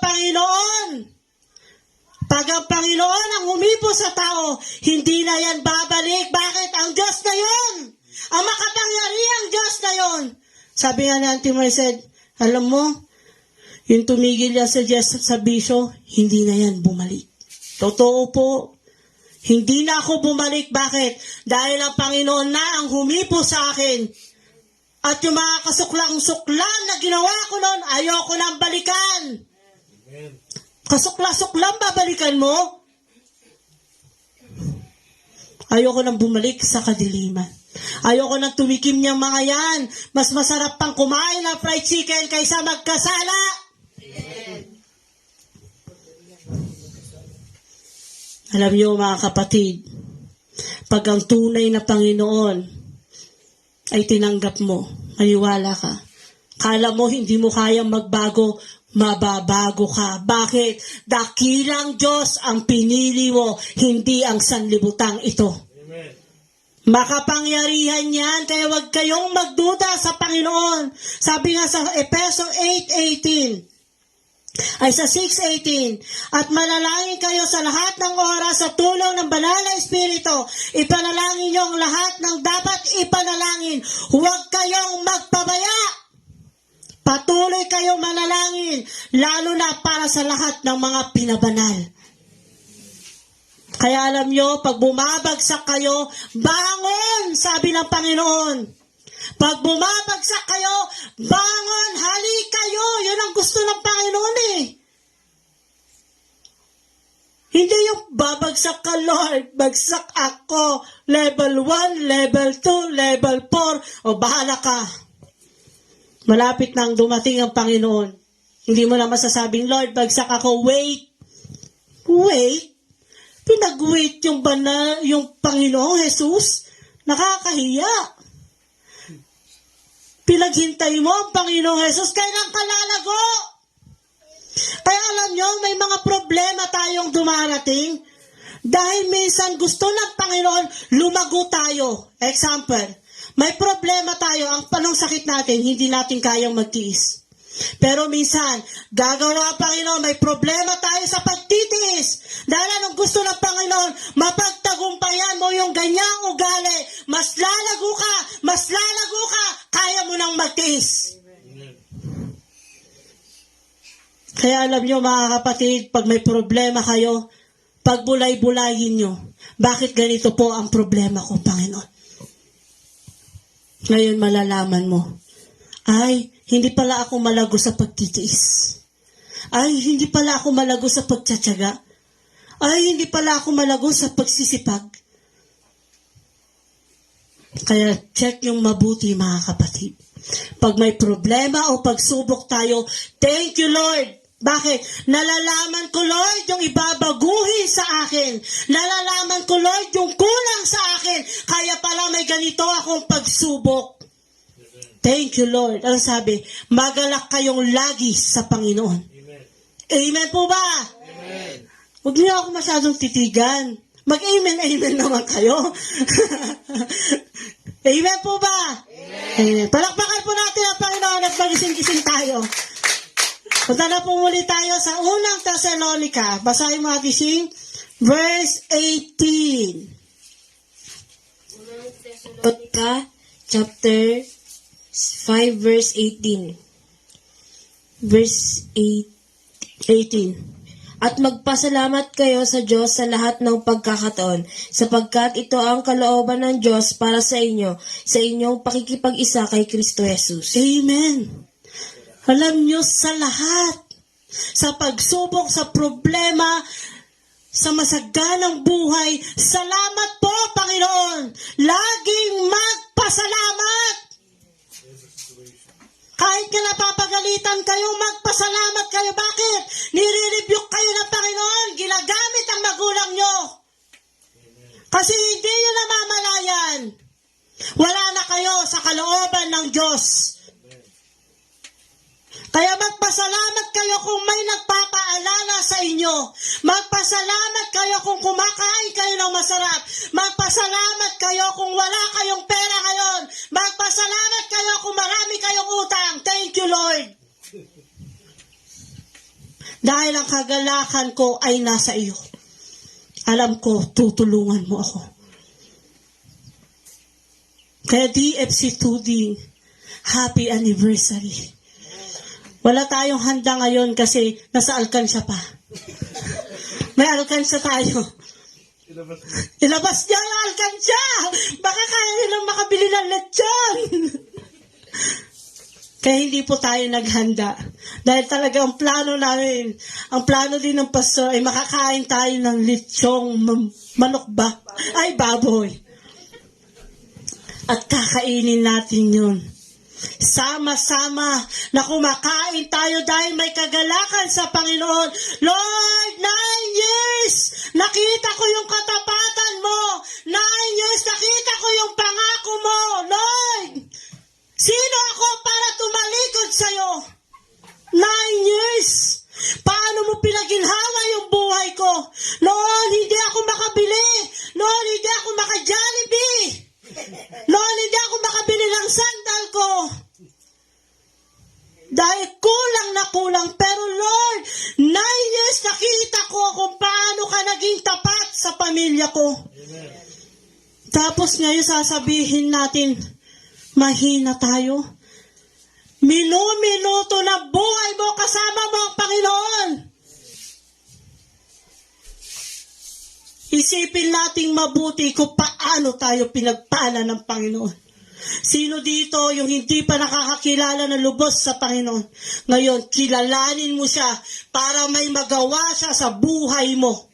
Panginoon ang humipo sa tao, hindi na yan babalik. Bakit? Ang Diyos na yun. Ang makapangyarihang Diyos na yun. Sabi nga ni Auntie Marcel, alam mo, yung tumigil yan sa bisyo, hindi na yan bumalik. Totoo po. Hindi na ako bumalik. Bakit? Dahil ang Panginoon na ang humipo sa akin. At yung mga kasuklang-suklam na ginawa ko noon, ayoko nang balikan. Amen. Kasukla-suklam, babalikan mo? Ayoko nang bumalik sa kadiliman. Ayoko nang tumikim niyang mga yan. Mas masarap pang kumain ng fried chicken kaysa magkasala. Amen. Alam niyo mga kapatid, pag ang tunay na Panginoon ay tinanggap mo, maniwala ka. Kala mo hindi mo kayang magbago, mababago ka. Bakit? Dakilang Diyos ang pinili mo, hindi ang sanlibutang ito. Amen. Makapangyarihan yan, kaya huwag kayong magduda sa Panginoon. Sabi nga sa Efeso 8:18, ay sa 6:18, at manalangin kayo sa lahat ng oras sa tulong ng banal na Espiritu. Ipanalangin niyo ang lahat ng dapat ipanalangin. Huwag kayong magpabaya. Patuloy kayong manalangin, lalo na para sa lahat ng mga pinabanal. Kaya alam niyo, pag bumabagsak kayo, bangon, sabi ng Panginoon. Pag bumabagsak kayo, bangon, hali kayo. Yun ang gusto ng Panginoon eh. Hindi yung babagsak ka, Lord. Bagsak ako. Level 1, level 2, level 4. O bahala ka. Malapit nang dumating ang Panginoon. Hindi mo na masasabing, Lord, bagsak ako. Wait. Pinag-wait yung Panginoong Jesus. Nakakahiya. Pinaghintay mo ang Panginoong Jesus, kailan ka lalago? Kaya alam nyo, may mga problema tayong dumarating dahil minsan gusto ng Panginoon lumago tayo. Example, may problema tayo, ang panong sakit natin, hindi natin kayang magtiis. Pero minsan, gagawa ang Panginoon, may problema tayo sa pagtitiis. Dahil anong gusto ng Panginoon, mapagtagumpayan mo yung ganyang ugali. Mas lalago ka, kaya mo nang magtiis. Amen. Kaya alam nyo mga kapatid, pag may problema kayo, pagbulay-bulayin nyo, bakit ganito po ang problema ko, Panginoon? Ngayon malalaman mo, ay, hindi pala ako malago sa pagtitiis. Ay, hindi pala ako malago sa pagtsatsaga. Ay, hindi pala ako malago sa pagsisipag. Kaya check yung mabuti mga kapatid. Pag may problema o pagsubok tayo, thank you Lord. Bakit? Nalalaman ko Lord yung ibabaguhin sa akin. Nalalaman ko Lord yung kulang sa akin. Kaya pala may ganito akong pagsubok. Thank you, Lord. Ang sabi, magalak kayong lagi sa Panginoon. Amen. Amen po ba? Amen. Huwag niyo ako masyadong titigan. Mag-amen naman kayo. Amen po ba? Amen. Palakpakan po natin ang Panginoon at magising-gising tayo. Punta na po muli tayo sa unang Thessalonica. Basahin mo natin si verse 18. Unang Thessalonica, chapter 5 verse 18. Verse 18. At magpasalamat kayo sa Diyos sa lahat ng pagkakataon, sapagkat ito ang kalooban ng Diyos para sa inyo, sa inyong pakikipag-isa kay Kristo Jesus. Amen. Alam nyo, sa lahat, sa pagsubok, sa problema, sa masaganang buhay, salamat po, Panginoon. Laging magpasalamat. Kahit ka napapagalitan kayo, magpasalamat kayo. Bakit? Nire-rebuke kayo ng Panginoon. Ginagamit ang magulang nyo. Kasi hindi nyo namamalayan. Wala na kayo sa kalooban ng Diyos. Kaya magpasalamat kayo kung may nagpapaalala sa inyo. Magpasalamat kayo kung kumakain kayo ng masarap. Magpasalamat kayo kung wala kayong pera ngayon. Magpasalamat kayo kung marami kayong utang. Thank you, Lord. Dahil ang kagalakan ko ay nasa iyo. Alam ko, tutulungan mo ako. Kaya DFC2D, happy anniversary. Wala tayong handa ngayon kasi nasa alkansya pa. May alkansya tayo. Ilabas niya yung alkansya! Baka kaya nilang makabili ng lechon. Kaya hindi po tayo naghanda. Dahil talaga ang plano namin, ang plano din ng pastor ay makakain tayo ng lechong manok ba? Ay, baboy. At kakainin natin yun. Sama-sama na kumakain tayo dahil may kagalakan sa Panginoon. Lord, 9 years, nakita ko yung katapatan mo. 9 years, nakita ko yung pangako mo. Lord, sino ako para tumalikod sa'yo? 9 years. Paano mo pinaginhawa yung buhay ko? Noon, hindi ako makabili. Noon, hindi ako maka-Jollibee. Noon, hindi ako makabili ng sandal ko. Dahil kulang na kulang. Pero Lord, 9 years nakita ko kung paano ka naging tapat sa pamilya ko. Amen. Tapos ngayon sasabihin natin, mahina tayo. Minuto na buhay mo, kasama mo ang Panginoon. Isipin nating mabuti kung paano tayo pinagpala ng Panginoon. Sino dito yung hindi pa nakakakilala ng lubos sa Panginoon? Ngayon, kilalanin mo siya para may magawa siya sa buhay mo.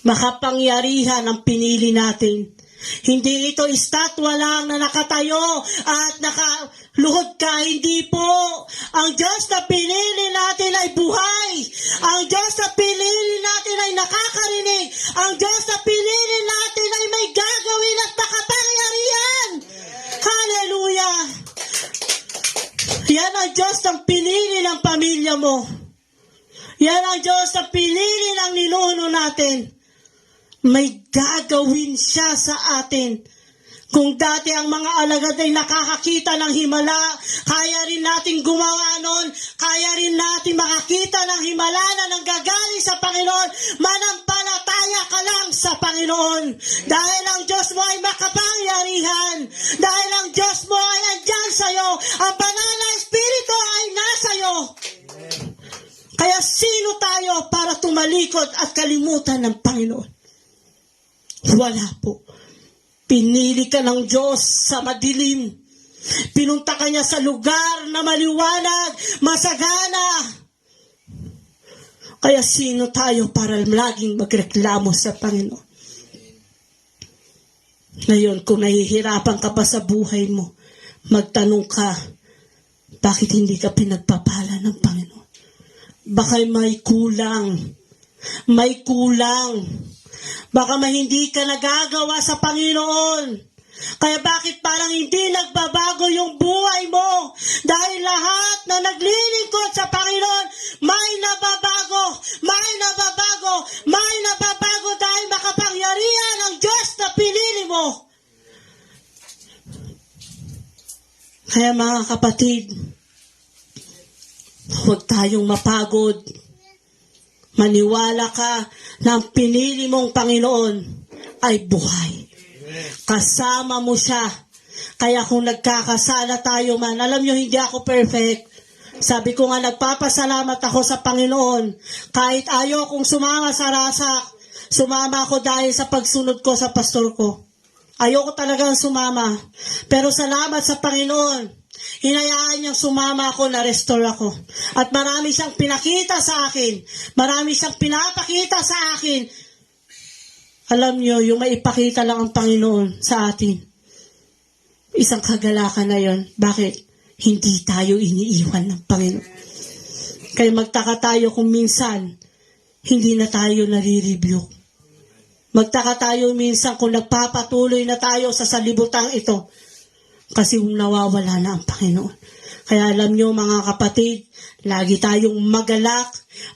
Makapangyarihan ang pinili natin. Hindi ito estatwa lang na nakatayo at nakaluhod ka. Hindi po. Ang Diyos na pinili natin ay buhay. Ang Diyos na pinili natin ay nakakarinig. Ang Diyos na pinili natin ay may gagawin at makapangyarihan. Hallelujah! Yan ang Diyos na pinili ng pamilya mo. Yan ang Diyos na pinili ng ninuno natin. May gagawin siya sa atin. Kung dati ang mga alagad ay nakakakita ng himala, kaya rin natin gumawa nun, kaya rin natin makakita ng himala na nanggagaling sa Panginoon. Manampalataya ka lang sa Panginoon. Dahil ang Diyos mo ay makapangyarihan. Dahil ang Diyos mo ay andyan sa'yo. Ang banal na Espiritu ay nasa'yo. Kaya sino tayo para tumalikod at kalimutan ng Panginoon? Wala po. Pinili ka ng Diyos sa madilim. Pinunta ka niya sa lugar na maliwanag, masagana. Kaya sino tayo para laging magreklamo sa Panginoon? Ngayon, kung nahihirapan ka pa sa buhay mo, magtanong ka, bakit hindi ka pinagpapala ng Panginoon? Baka may kulang. May kulang. Baka hindi ka nagagawa sa Panginoon. Kaya bakit parang hindi nagbabago yung buhay mo? Dahil lahat na naglilingkod sa Panginoon, may nababago, may nababago, may nababago dahil makapangyarihan ang Diyos na pinili mo. Kaya mga kapatid, huwag tayong mapagod. Maniwala ka na ang pinili mong Panginoon ay buhay. Kasama mo siya. Kaya kung nagkakasala tayo man, alam nyo, hindi ako perfect. Sabi ko nga, nagpapasalamat ako sa Panginoon. Kahit ayaw kong sumama sa rasak, sumama ako dahil sa pagsunod ko sa pastor ko. Ayoko talagang sumama. Pero salamat sa Panginoon. Hinayaan niyang sumama ako, na-restore ako. At marami siyang pinakita sa akin. Marami siyang pinapakita sa akin. Alam niyo, yung maipakita lang ang Panginoon sa atin. Isang kagalakan na yon. Bakit? Hindi tayo iniiwan ng Panginoon. Kaya magtaka tayo kung minsan, hindi na tayo nare-review. Magtaka tayo minsan kung nagpapatuloy na tayo sa salibutang ito. Kasi nawawala na ang Panginoon. Kaya alam nyo mga kapatid, lagi tayong magalak,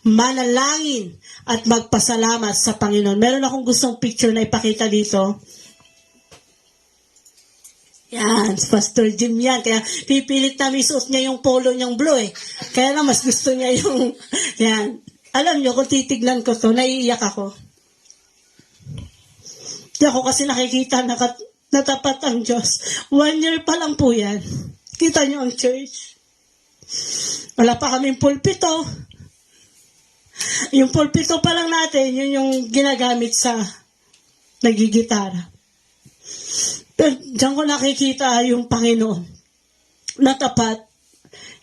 manalangin, at magpasalamat sa Panginoon. Meron akong gustong picture na ipakita dito. Yan, Pastor Jim yan. Kaya pipilit na suot niya yung polo niyang blue eh. Kaya lang mas gusto niya yung, yan. Alam nyo, kung titignan ko to, naiiyak ako. Di ako kasi nakikita natapat ang Diyos. 1 year pa lang po yan. Kita nyo ang church. Wala pa kaming pulpito. Yung pulpito pa lang natin, yun yung ginagamit sa nagigitara. Pero diyan ko nakikita yung Panginoon na tapat,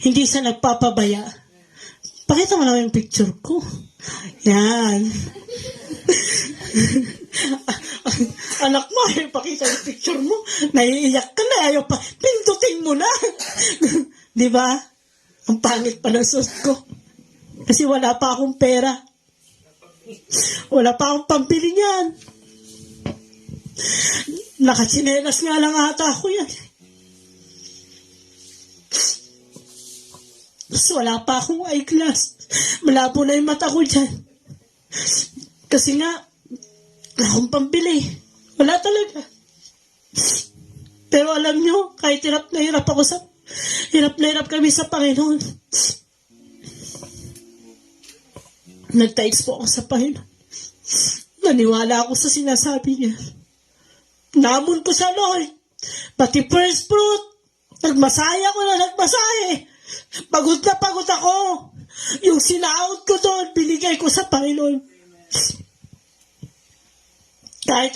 hindi siya nagpapabaya. Pakita mo naman yung picture ko. Yan. Anak mo, pakita yung picture mo. Naiiyak ka na, ayaw pa. Pindutin mo na. Di ba? Ang pangit pa ng suot ko. Kasi wala pa akong pera. Wala pa akong pambili niyan. Nakatsinelas nga lang ata ako yan. Tapos wala pa akong eyeglass. Malabo na yung mata ko dyan. Kasi nga, wala akong pambili. Wala talaga. Pero alam nyo, kahit hirap na hirap kami sa Panginoon. Nagtights po ako sa Panginoon. Naniwala ako sa sinasabi niya. Namon ko sa Lord. Pati first fruit. Nagmasaya ko na nagmasahe. Pagod na pagod ako. Yung sinaot ko doon, binigay ko sa Panginoon. Kahit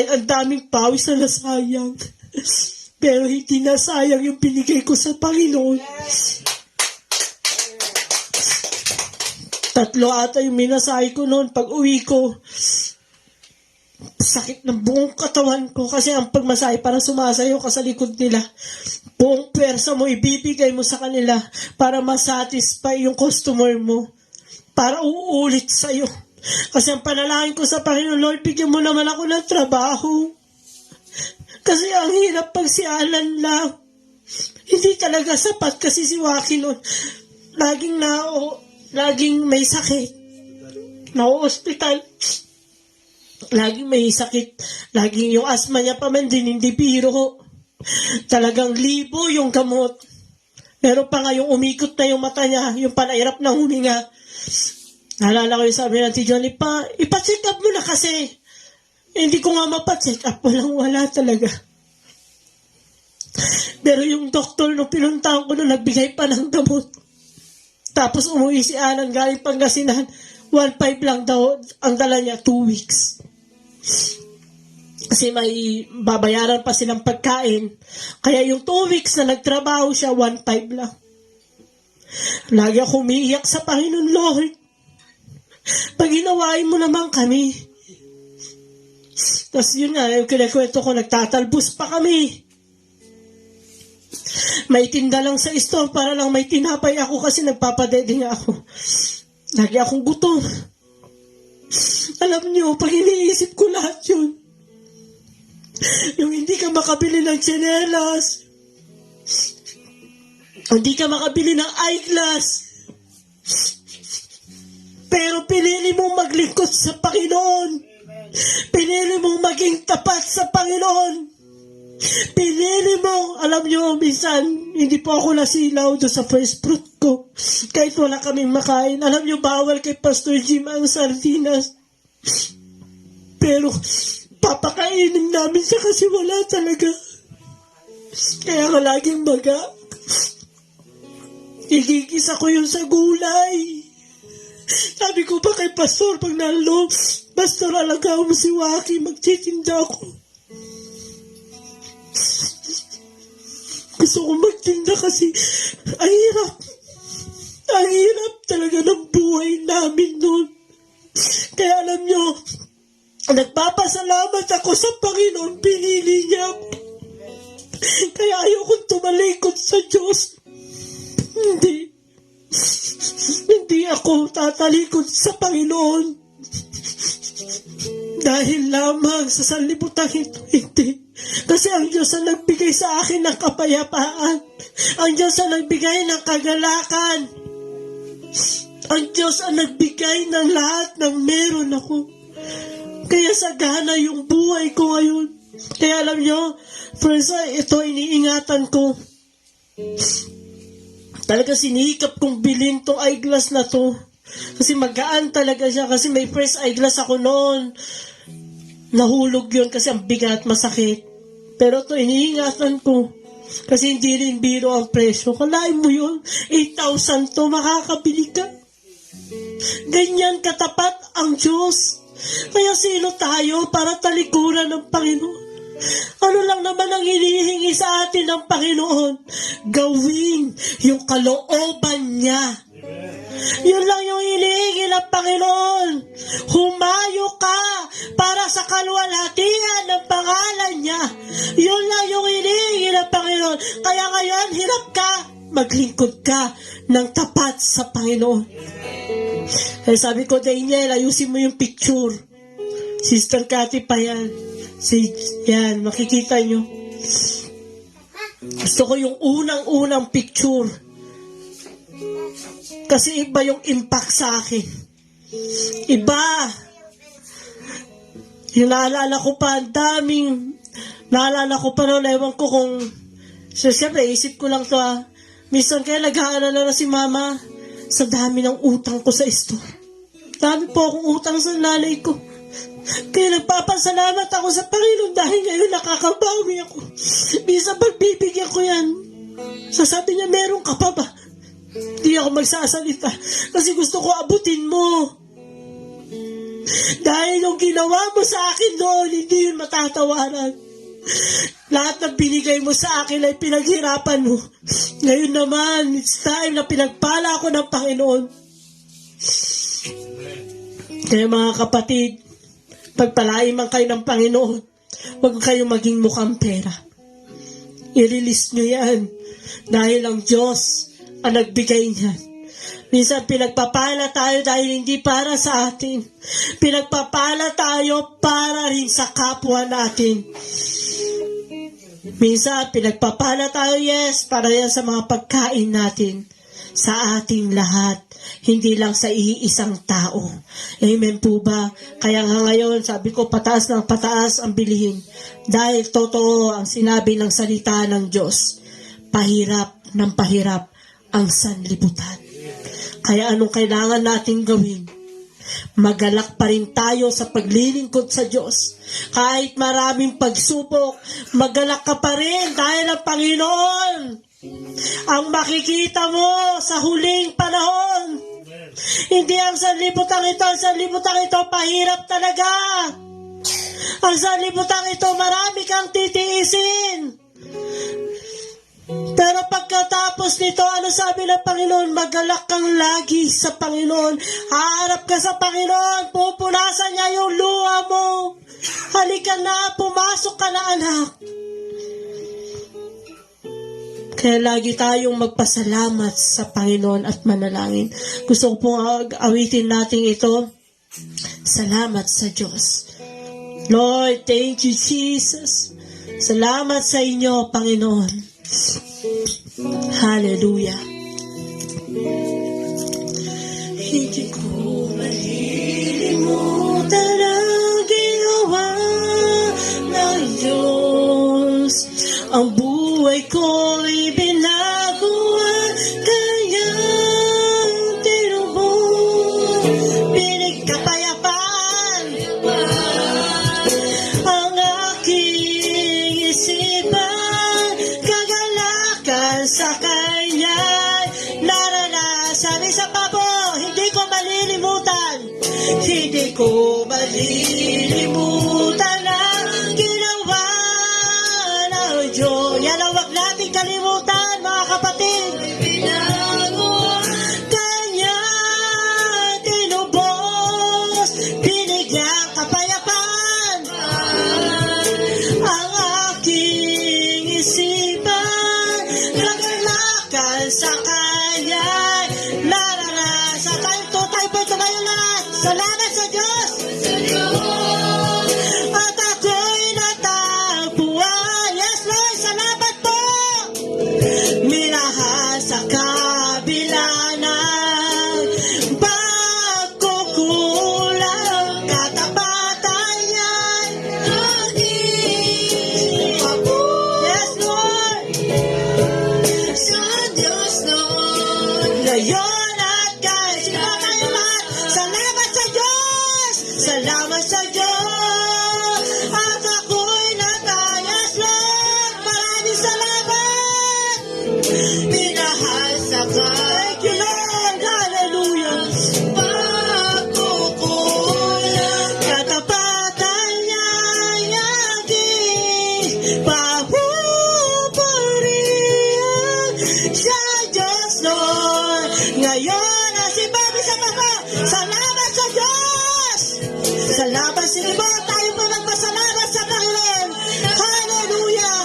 ang daming pawis na nasayang. Pero hindi nasayang yung binigay ko sa Panginoon. 3 ata yung minasahe ko noon pag uwi ko. Sakit ng buong katawan ko kasi ang pagmasahe parang sumasayo ka sa likod nila. Buong pwersa mo ibibigay mo sa kanila para masatisfy yung customer mo. Para uulit sa'yo. Kasi ang panalangin ko sa Panginoon, Lord, bigyan mo naman ako ng trabaho. Kasi ang hirap pag si Alan lang. Hindi talaga sapat kasi si Joaquin noon. Laging may sakit. Na-hospital. Laging may sakit. Laging yung asma niya pa man din, hindi biro. Talagang libo yung gamot. Pero pa nga yung umikot na yung mata niya, yung panairap ng huminga. Naalala ko yung sabi ng Johnny, ipa-check up mo na kasi. Hindi ko nga mapa-check up, wala talaga. Pero yung doktor nung pinuntahan ko nung nagbigay pa ng gamot. Tapos umuwi si Alan galing Pangasinan. 1.5 lang daw ang dala niya, 2 weeks. Kasi may babayaran pa silang pagkain. Kaya yung 2 weeks na nagtrabaho siya, 1.5 lang. Lagi ako umiiyak sa Panginoon, Lord. Pag ginawain mo naman kami. Tapos yun nga, yung kinakwento ko, nagtatalbos pa kami. May tinda lang sa store para lang may tinapay ako kasi nagpapadede nga ako. Lagi akong gutom. Alam niyo, pag iniisip ko lahat yun, yung hindi ka makabili ng tsinelas, hindi ka makabili ng eyeglass, pero pinili mong maglingkod sa Panginoon. Pinili mong maging tapat sa Panginoon. Pinili mo, alam nyo, minsan, hindi po ako nasilaw doon sa first fruit ko. Kahit wala kaming makain. Alam nyo, bawal kay Pastor Jim ang sardinas. Pero, papakainin namin siya kasi wala talaga. Kaya nga laging maga. Igigisa ko yun sa gulay. Sabi ko pa kay Pastor, pag nalo, Pastor, alaga mo si Waki, magtitinda ako. Gusto ko magtinda kasi ang hirap. Ang hirap talaga ng buhay namin noon. Kaya alam nyo, nagpapasalamat ako sa Panginoon, pinili niya ako. Kaya ayokong tumalikod sa Diyos. Hindi ako tatalikod sa Panginoon. Dahil lamang sa sanlibutan ito, hindi. Kasi ang Diyos ang nagbigay sa akin ng kapayapaan. Ang Diyos ang nagbigay ng kagalakan. Ang Diyos ang nagbigay ng lahat ng meron ako. Kaya sagana yung buhay ko ngayon. Kaya alam nyo, friends, ito iniingatan ko. Talaga sinikap kong bilhin tong eyeglass na to. Kasi magaan talaga siya. Kasi may first eyeglass ako noon. Nahulog yun kasi ang bigat, masakit. Pero ito iniingatan ko. Kasi hindi rin biro ang presyo. Kalain mo yun, 8,000 to, makakabili ka. Ganyan katapat ang Diyos. Kaya sino tayo para talikuran ng Panginoon? Ano lang naman ang hinihingi sa atin ng Panginoon? Gawin yung kalooban niya. Yun lang yung hinihingi ng Panginoon. Humayo ka para sa kalwalhatian ng pangalan niya. Yun lang yung hinihingi ng Panginoon. Kaya ngayon, hirap ka, maglingkod ka ng tapat sa Panginoon. Kaya sabi ko, Daniel, ayusin mo yung picture. Sister Cathy pa yan. Yan, makikita nyo. Gusto ko yung unang-unang picture. Kasi iba yung impact sa akin. Iba. Yung naalala ko pa, ang daming, naalala ko pa noon, ewan ko kung, so siyempre, isip ko lang to minsan kaya nag-aalala na si Mama sa dami ng utang ko sa store. Dami po akong utang sa nanay ko. Kaya nagpapasalamat ako sa Panginoon dahil ngayon nakakabawi ako. Minsan pagbibigyan ko yan, sasabi niya, meron ka pa ba? Hindi ako magsasalita kasi gusto ko abutin mo. Dahil yung ginawa mo sa akin noon, hindi yun matatawaran. Lahat ng binigay mo sa akin ay pinaghirapan mo. Ngayon naman, it's time na pinagpala ako ng Panginoon. Kaya mga kapatid, pagpalain man kayo ng Panginoon, huwag kayong maging mukhang pera. I-release nyo yan. Dahil ang Diyos ang nagbigay niyan. Minsan pinagpapala tayo dahil hindi para sa atin. Pinagpapala tayo para rin sa kapwa natin. Minsan pinagpapala tayo, yes, para yan sa mga pagkain natin. Sa ating lahat. Hindi lang sa iisang tao. Amen po ba? Kaya nga ngayon, sabi ko, pataas ng pataas ang bilihin. Dahil totoo ang sinabi ng salita ng Diyos. Pahirap ng pahirap ang sanlibutan. Kaya anong kailangan natin gawin? Magalak pa rin tayo sa paglilingkod sa Diyos. Kahit maraming pagsubok, magalak ka pa rin dahil ang Panginoon ang makikita mo sa huling panahon. Hindi ang sanlibutan ito. Ang sanlibutan ito, pahirap talaga. Ang sanlibutan ito, marami kang titiisin. Pero pagkatapos nito, ano sabi ng Panginoon? Magalak kang lagi sa Panginoon. Haharap ka sa Panginoon. Pupunasan niya yung luha mo. Halika na, pumasok ka na, anak. Kaya lagi tayong magpasalamat sa Panginoon at manalangin. Gusto ko pong awitin natin ito. Salamat sa Diyos. Lord, thank you, Jesus. Salamat sa inyo, Panginoon. Hallelujah. Hindi ko malilimutan ang ginawa ng Diyos. Ang buhay ko'y binago at kanyang tinubos. Pinagkapayapaan kapayapaan ang aking isipan, kagalakan sa Kanya, naranasan. Tayo po tumayo lahat. Salamat sa Diyos. At ako'y natagpuan. Yes, Lord, salamat po. Minahal sa kabila ng pagkukulang, katapatan niyan aking apo. Yes, Lord. Sa Diyos, Lord, ngayon at kahit sino tayo lahat. Salamat sa Diyos. Salamat sa Diyos. At ako'y natayas, Lord. Maraming salamat. Minahal sa Thank you, Lord. Hallelujah. Pagkukulang, katapatan niya aking papupurihan. Siya Diyos, Lord. Ngayon, si Bobby sa baba. Salamat sa Diyos. Salamat sa iba. Tayo po nagpasalamat sa Panginoon. Hallelujah.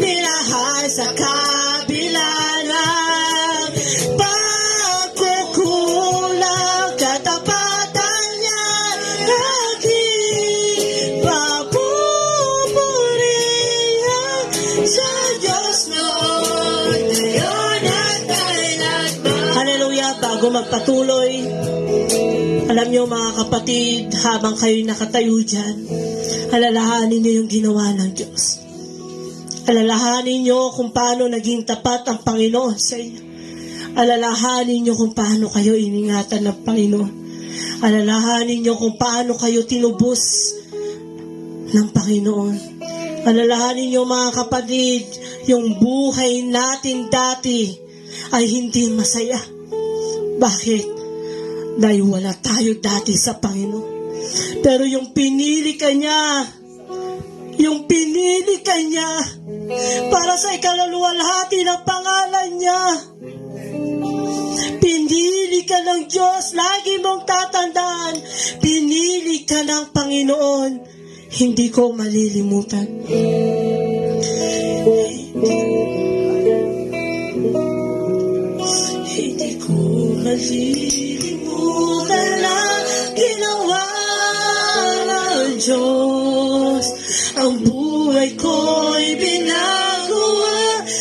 Minahal sa kabila ng pagkukulang, katapatan niya aking papupurihan. Sa Diyos, Lord, ngayon at kailanman. Hallelujah. Bago magpatuloy, alam niyo mga kapatid, habang kayo'y nakatayo dyan, alalahanin niyo yung ginawa ng Diyos. Alalahanin niyo kung paano naging tapat ang Panginoon sa inyo. Alalahanin niyo kung paano kayo iningatan ng Panginoon. Alalahanin niyo kung paano kayo tinubos ng Panginoon. Alalahanin niyo mga kapatid, yung buhay natin dati ay hindi masaya. Bakit? Dahil wala tayo dati sa Panginoon. Pero yung pinili ka niya para sa ikaluluwalhati ng pangalan niya. Pinili ka ng Diyos, lagi mong tatandaan, pinili ka ng Panginoon, hindi ko malilimutan. Hindi ko malilimutan ang ginawa ng Diyos. Ang buhay ko'y binago,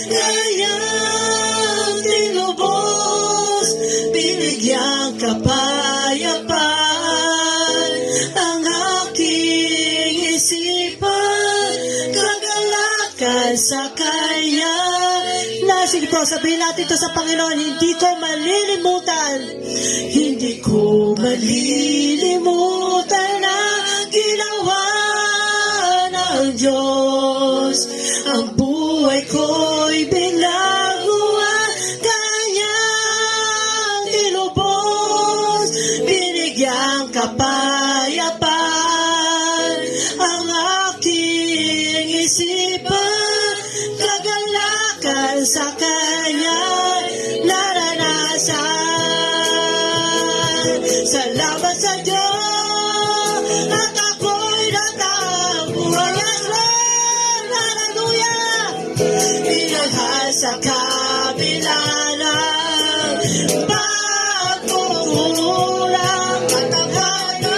kayang tinubos, binigyan kapayapaan ang aking isipan, kagalakan sa Kanya. Sige po, sabihin natin ito sa Panginoon, hindi ko malilimutan. Hindi ko malilimutan ang ginawa ng Diyos. Ang buhay ko'y binago, Kanyang tinubos, binigyan kapayapaan ang aking isipan, kagalakan sa Kanya naranasan. Salamat sa Diyos at ako'y natagpuan. Yes, Lord! Hallelujah! Minahal sa kabila ng pagkukulang, katapatan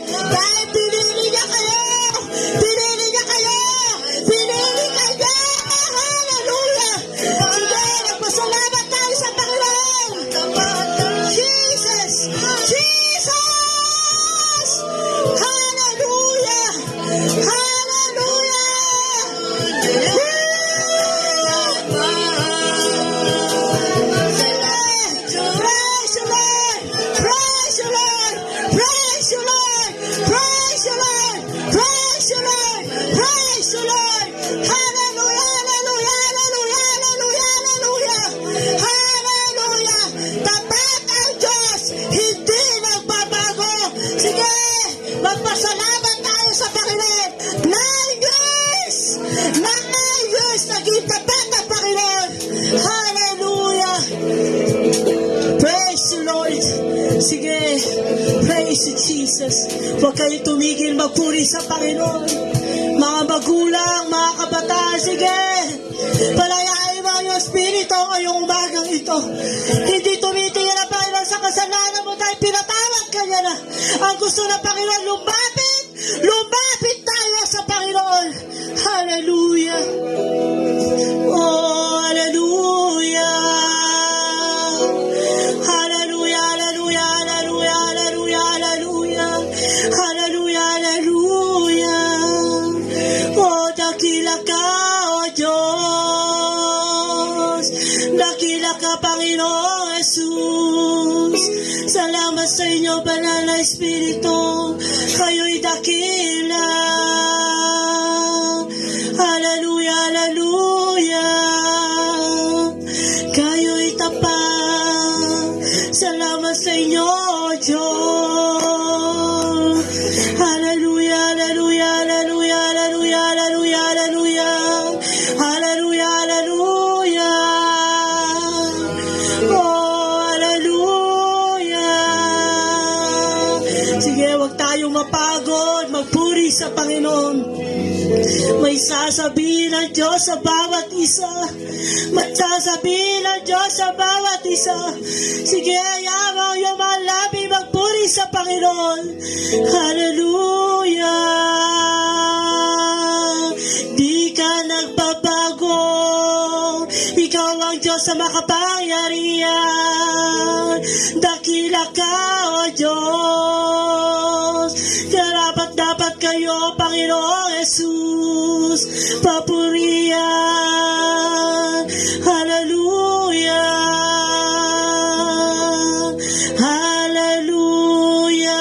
Dahil pinili niya kayo. Pinili niya kayo. Pinili kayo. Hallelujah. Sige, nagpasalamat tayo sa Panginoon. Jesus. Jesus. Hallelujah. Hallelujah. Praise the Lord. Praise the Lord. Praise the Lord. Praise the Lord. Praise the Lord. Praise the Lord. Hallelujah. Hallelujah. Hallelujah. Hallelujah. Hallelujah. Hallelujah. Tapat ang Diyos. Hindi nagbabago. Sige, magpasalamat tayo sa Panginoon. 9 years. 9 years naging tapat ang Panginoon. Hallelujah. Praise the Lord. Sige, praise you, Jesus. Huwag kayo tumigil magpuri sa Panginoon. Mga magulang, mga kabataan, sige. Palayain mo ang iyong spirito ngayong umagang ito. Hindi tumitingin ang Panginoon sa kasalanan mo dahil pinatawad ka niya na. Ang gusto ng Panginoon, lumapit tayo sa Panginoon. Hallelujah. Oh, hallelujah. Hallelujah, hallelujah, hallelujah, hallelujah, hallelujah. Hallelujah, hallelujah. Oh, dakila ka, oh Diyos. Dakila ka, Panginoong Jesus. Salamat sa inyo, Banal na Espiritu. Kayo'y dakila. Hallelujah, hallelujah. Kayo'y tapat. Salamat sa inyo, O Diyos. Hallelujah, hallelujah, hallelujah, hallelujah, hallelujah, hallelujah. Hallelujah, hallelujah. Oh, hallelujah. Sige, huwag tayong mapagod, magpuri sa Panginoon. May sasabihin ng Diyos sa bawat isa. May sasabihin ng Diyos sa bawat isa. Sige, ayaw yung mga labi magpuri sa Panginoon. Hallelujah. Di ka nagbabago. Ikaw ang Diyos sa makapangyarihan. Dakila ka, O Diyos. Dapat kayo, Panginoong Jesus, papurihan. Hallelujah. Hallelujah.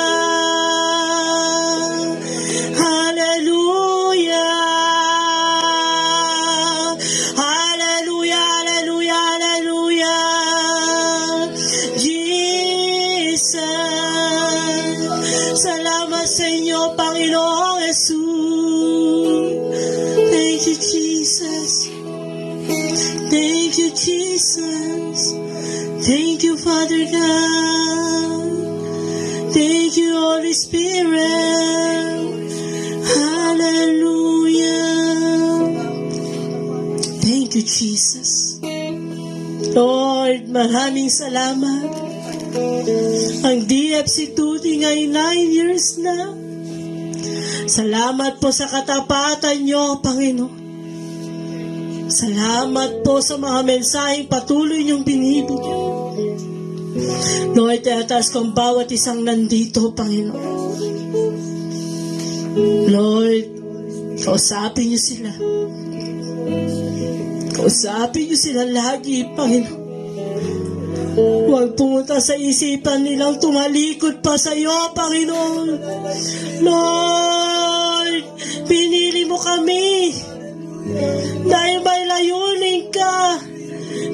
Hallelujah. Hallelujah. Hallelujah. Hallelujah. Jesus. Salamat sa inyo, Panginoong Jesus. Thank you, Jesus. Thank you, Jesus. Thank you, Father God. Thank you, Holy Spirit. Hallelujah. Thank you, Jesus. Lord, maraming salamat. Ang DFC Tuti ngay 9 years na. Salamat po sa katapatan niyo, Panginoon. Salamat po sa mga mensaheng patuloy niyong binibigyan. Lord, tiyataas ko ang bawat isang nandito, Panginoon. Lord, kausapin niyo sila. Kausapin niyo sila lagi, Panginoon. Huwag pumunta sa isipan nilang tumalikod pa sa iyo, Panginoon. Lord, pinili mo kami dahil may layunin ka.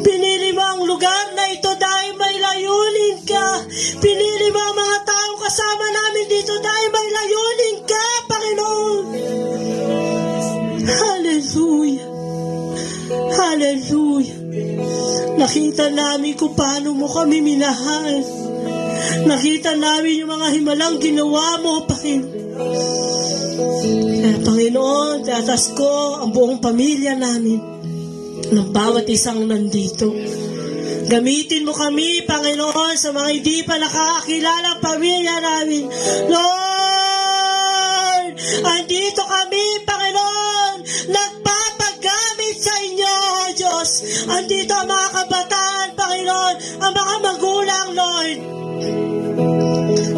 Pinili mo ang lugar na ito dahil may layunin ka. Pinili mo ang mga taong kasama namin dito dahil may layunin ka, Panginoon. Hallelujah. Hallelujah. Nakita namin kung paano mo kami minahal. Nakita namin yung mga himalang ginawa mo, Panginoon. Kaya, Panginoon, tatas ko ang buong pamilya namin ng bawat isang nandito. Gamitin mo kami, Panginoon, sa mga hindi pa nakakakilalang pamilya namin. Lord, Andito ang mga kabataan, Panginoon, ang mga magulang, Lord.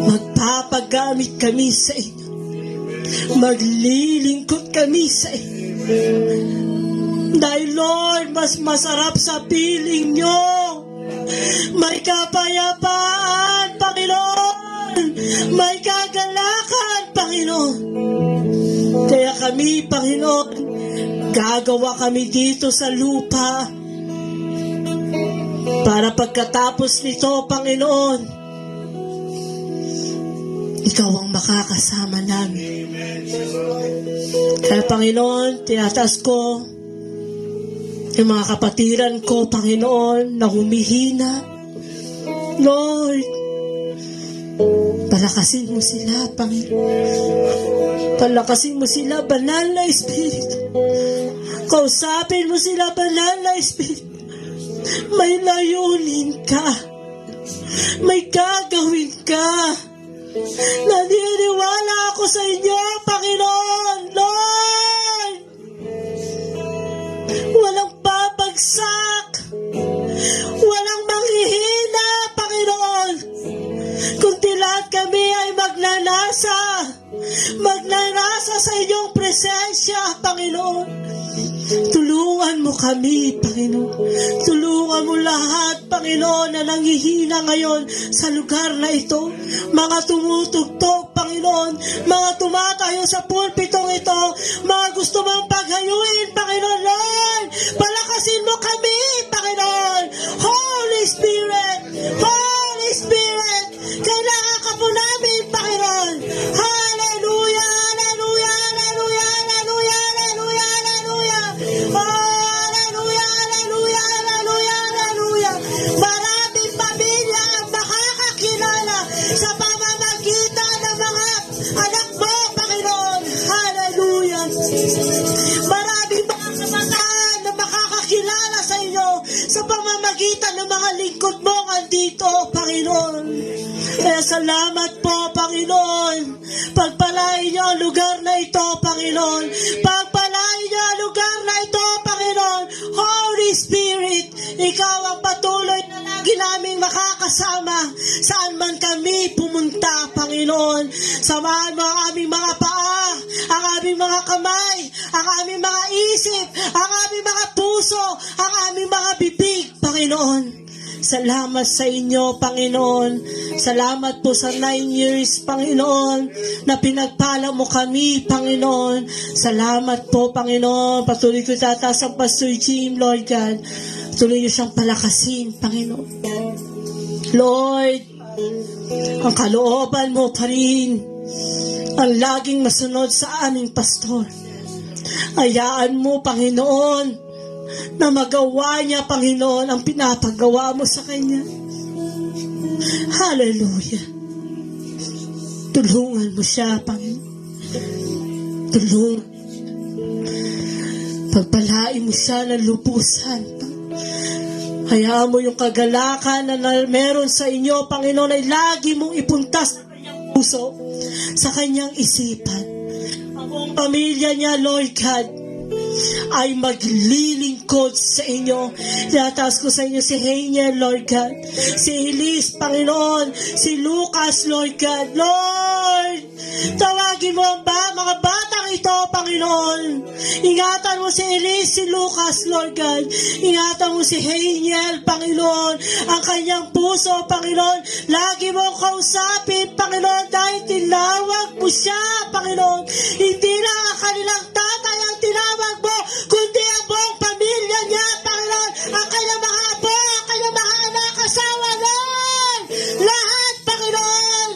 Magpapagamit kami sa inyo. Maglilingkod kami sa inyo. Dahil, Lord, mas masarap sa piling nyo. May kapayapaan, Panginoon. May kagalakan, Panginoon. Kaya kami, Panginoon, gagawa kami dito sa lupa para pagkatapos nito, Panginoon, ikaw ang makakasama namin. Kaya, Panginoon, tinataas ko yung mga kapatiran ko, Panginoon, na humihina. Lord, palakasin mo sila, Panginoon. Palakasin mo sila, Banal na Espiritu. Kausapin mo sila, Banal na Espiritu. May layunin ka. May gagawin ka. Naniniwala ako sa inyo, Panginoon. Lord, walang babagsak. Walang manghihina, Panginoon. Kundi lahat kami ay magnanasa sa inyong presensya, Panginoon. Tulungan mo kami, Panginoon. Tulungan mo lahat, Panginoon, na nanghihina ngayon sa lugar na ito. Mga tumutugtog, Panginoon. Mga tumatayo sa pulpitong ito. Mga gusto mong paghayuin, Panginoon. Lord, palakasin mo kami, Panginoon. Holy Spirit, Holy Spirit, kailangan ka po namin, Panginoon. Hallelujah, hallelujah, hallelujah, hallelujah, hallelujah, hallelujah. Oh, hallelujah, hallelujah, hallelujah, hallelujah. Maraming pamilya ang makakakilala sa pamamagitan ng mga anak mo, Panginoon. Hallelujah. Maraming mga kabataan na makakakilala sa inyo sa pamamagitan ng mga lingkod mo andito, Panginoon. Kaya salamat po, Panginoon. Pagpalain niyo ang lugar na ito, Panginoon. Pagpalain niyo ang lugar na ito, Panginoon. Holy Spirit, ikaw ang patuloy na lagi naming makakasama saan man kami pumunta, Panginoon. Samahan mo ang aming mga paa, ang aming mga kamay, ang aming mga isip, ang aming mga puso, ang aming mga bibig, Panginoon. Salamat sa inyo, Panginoon. Salamat po sa 9 years, Panginoon, na pinagpala mo kami, Panginoon. Salamat po, Panginoon. Patuloy ko tataas ang Pastor Jim, Lord God. Patuloy niyo siyang palakasin, Panginoon. Lord, ang kalooban mo pa rin ang laging masunod sa aming pastor. Hayaan mo, Panginoon, na magawa niya, Panginoon, ang pinapagawa mo sa kanya. Hallelujah. Tulungan mo siya, Panginoon. Tulungan. Pagpalain mo siya ng lubusan. Hayaan mo yung kagalakan na meron sa inyo, Panginoon, ay lagi mong ipuntas sa kanyang puso, sa kanyang isipan. Ang buong pamilya niya, Lord God, ay maglilingkod sa inyo. Tinataas ko sa inyo si Heinier, Lord God, si Elise, Panginoon, si Lucas, Lord God. Lord, tawagin mo ang mga batang ito, Panginoon. Ingatan mo si Elise, si Lucas, Lord God. Ingatan mo si Heinier, Panginoon, ang kanyang puso, Panginoon. Lagi mo kausapin, Panginoon, dahil tinawag mo siya, Panginoon. Hindi lang ang kanilang tatay ang tinawag mo, kundi ang buong pamilya niya, Panginoon, ang kanyang mga apo, ang kanyang mga anak, asawa, Lord, lahat, Panginoon.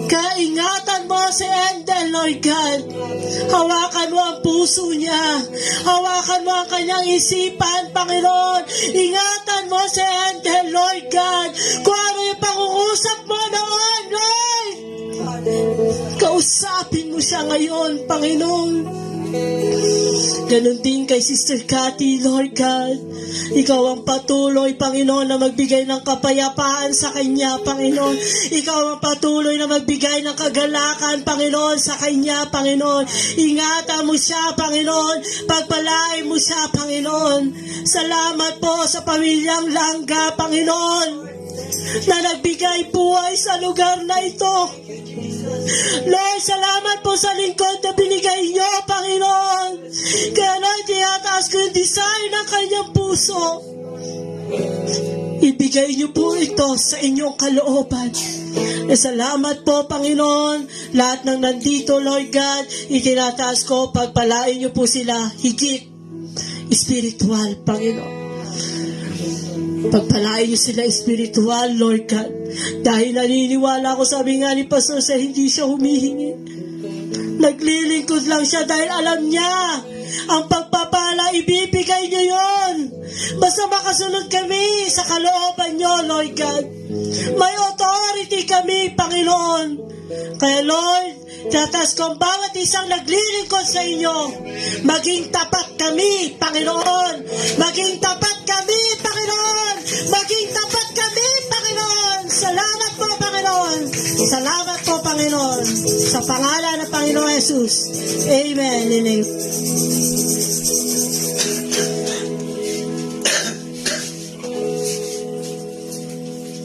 Kaingatan mo si Endel, Lord God. Hawakan mo ang puso niya. Hawakan mo ang kanyang isipan, Panginoon. Ingatan mo si Endel, Lord God. Kung ano yung pag-uusap mo noon, Lord, kausapin mo siya ngayon, Panginoon. Ganon din kay Sister Cathy, Lord God. Ikaw ang patuloy, Panginoon, na magbigay ng kapayapaan sa kanya, Panginoon. Ikaw ang patuloy na magbigay ng kagalakan, Panginoon, sa kanya, Panginoon. Ingatan mo siya, Panginoon. Pagpalain mo siya, Panginoon. Salamat po sa pamilyang Langga, Panginoon, na nagbigay buhay sa lugar na ito. Lord, salamat po sa lingkod na binigay niyo, Panginoon. Kaya Lord, tinataas ko yung design ng kanyang puso. Ibigay niyo po ito sa inyong kalooban. Salamat po, Panginoon. Lahat ng nandito, Lord God, itinataas ko, pagpalain niyo po sila higit spiritual, Panginoon. Pagpalain niyo sila spiritual, Lord God. Dahil naniniwala ako, sabi nga ni Pastor, sa hindi siya humihingi. Naglilingkod lang siya dahil alam niya ang pagpapala, ibibigay niyo yon. Basta makasunod kami sa kalooban niyo, Lord God. May authority kami, Panginoon. Kaya Lord, tatas ko ang bawat isang naglilingkod sa inyo. Maging tapat kami, Panginoon. Maging tapat kami, Panginoon. Maging tapat kami, Panginoon. Salamat po, Panginoon. Salamat po, Panginoon. Sa pangalan ng Panginoon Jesus. Amen.